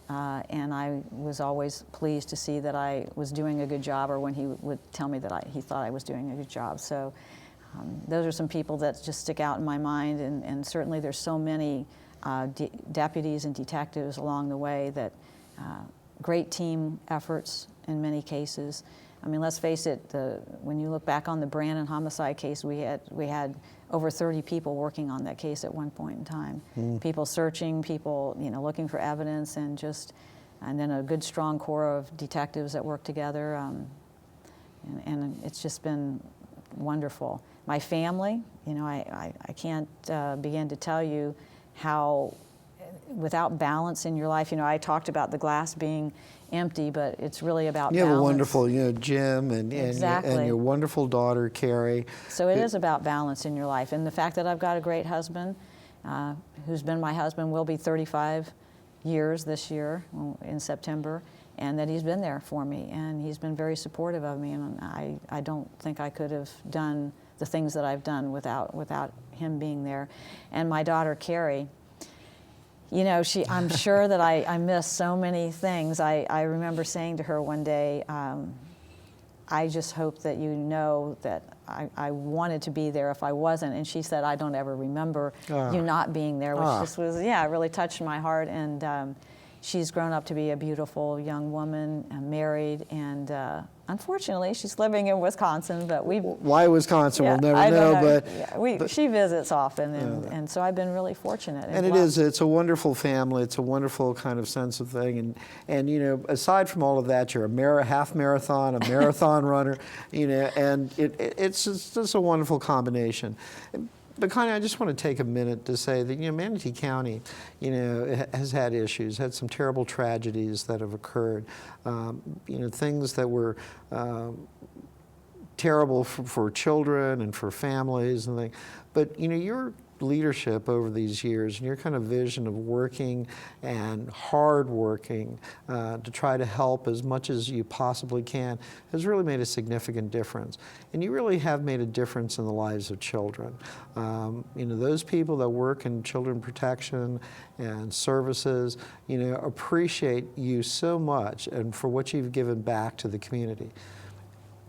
And I was always pleased to see that I was doing a good job, or when he would tell me that he thought I was doing a good job. So those are some people that just stick out in my mind, and certainly there's so many deputies and detectives along the way that great team efforts in many cases. I mean, let's face it, when you look back on the Brandon homicide case, we had over 30 people working on that case at one point in time. People searching, people looking for evidence, and then a good strong core of detectives that work together, and it's just been wonderful. My family, I can't begin to tell you how, without balance in your life, I talked about the glass being empty, but it's really about balance. You have a wonderful, Jim and Exactly. your wonderful daughter, Carrie. So it is about balance in your life. And the fact that I've got a great husband, who's been my husband, will be 35 years this year in September, and that he's been there for me, and he's been very supportive of me, and I don't think I could have done the things that I've done without him being there. And my daughter, Carrie, I'm sure that I miss so many things. I remember saying to her one day, I just hope that you know that I wanted to be there if I wasn't. And she said, I don't ever remember you not being there, which just was, really touched my heart. And she's grown up to be a beautiful young woman, married, and unfortunately, she's living in Wisconsin. But why Wisconsin? We'll never know. But she visits often, and so I've been really fortunate. And it's a wonderful family. It's a wonderful kind of sense of thing. And aside from all of that, you're a half marathon, a marathon runner. And it's just a wonderful combination. But Connie, I just want to take a minute to say that Manatee County, has had issues, had some terrible tragedies that have occurred, things that were terrible for children and for families and things. But your leadership over these years and your kind of vision of working and hard working to try to help as much as you possibly can has really made a significant difference. And you really have made a difference in the lives of children. Those people that work in children protection and services, appreciate you so much and for what you've given back to the community.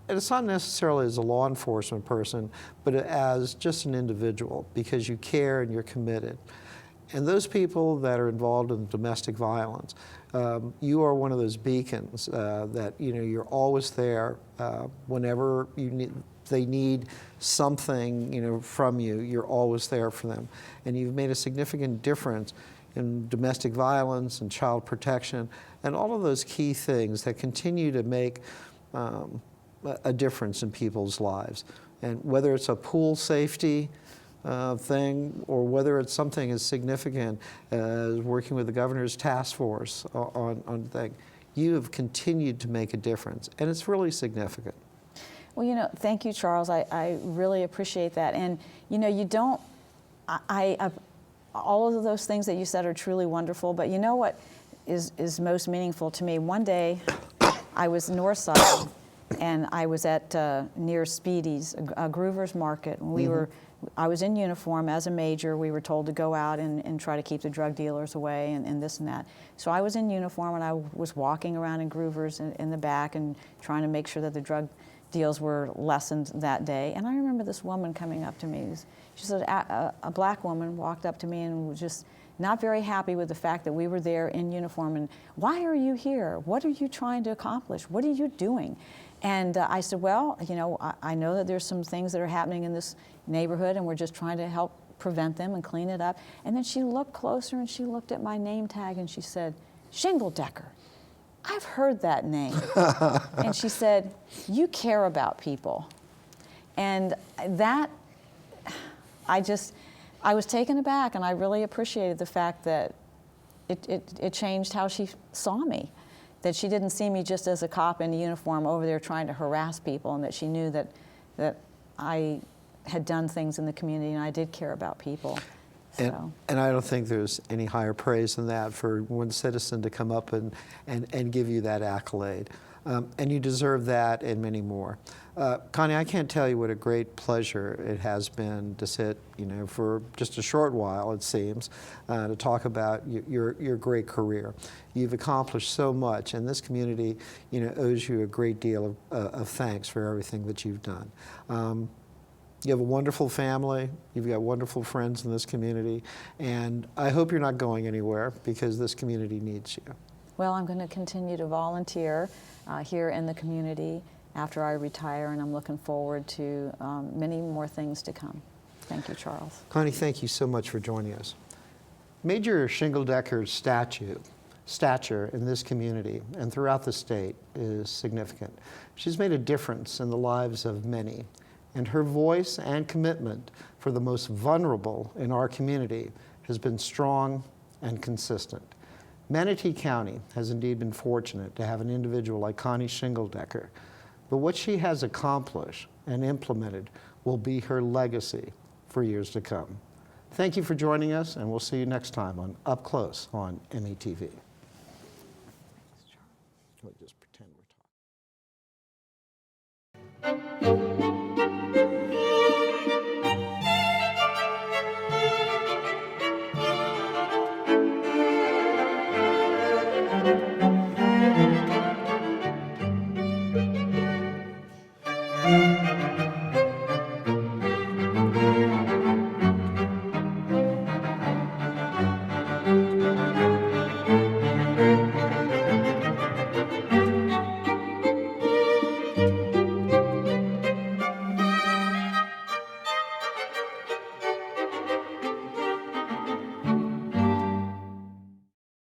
And it's not necessarily as a law enforcement person, but as just an individual, because you care and you're committed. And those people that are involved in domestic violence, you are one of those beacons that you're always there whenever they need something from you. You're always there for them, and you've made a significant difference in domestic violence and child protection, and all of those key things that continue to make a difference in people's lives. And whether it's a pool safety thing, or whether it's something as significant as working with the governor's task force on thing, you have continued to make a difference, and it's really significant. Well, thank you, Charles. I really appreciate that. And you don't. All of those things that you said are truly wonderful. But what is most meaningful to me? One day, I was north side. And I was at near Speedy's, Groover's Market. And I was in uniform as a major. We were told to go out and try to keep the drug dealers away and this and that. So I was in uniform, and I was walking around in Groover's in the back and trying to make sure that the drug deals were lessened that day. And I remember this woman coming up to me. She said, a black woman walked up to me and was just not very happy with the fact that we were there in uniform. And why are you here? What are you trying to accomplish? What are you doing? And I said, well, I know that there's some things that are happening in this neighborhood, and we're just trying to help prevent them and clean it up. And then she looked closer, and she looked at my name tag, and she said, Shingledecker. I've heard that name. And she said, you care about people. And that, I was taken aback, and I really appreciated the fact that it changed how she saw me. That she didn't see me just as a cop in a uniform over there trying to harass people, and that she knew that I had done things in the community and I did care about people. So. And I don't think there's any higher praise than that for one citizen to come up and give you that accolade. And you deserve that and many more. Connie, I can't tell you what a great pleasure it has been to sit, for just a short while, it seems, to talk about your great career. You've accomplished so much, and this community, owes you a great deal of thanks for everything that you've done. You have a wonderful family, you've got wonderful friends in this community, and I hope you're not going anywhere because this community needs you. Well, I'm going to continue to volunteer here in the community after I retire, and I'm looking forward to many more things to come. Thank you, Charles. Connie, thank you so much for joining us. Major Shingledecker's stature in this community and throughout the state is significant. She's made a difference in the lives of many, and her voice and commitment for the most vulnerable in our community has been strong and consistent. Manatee County has indeed been fortunate to have an individual like Connie Shingledecker, but what she has accomplished and implemented will be her legacy for years to come. Thank you for joining us, and we'll see you next time on Up Close on METV.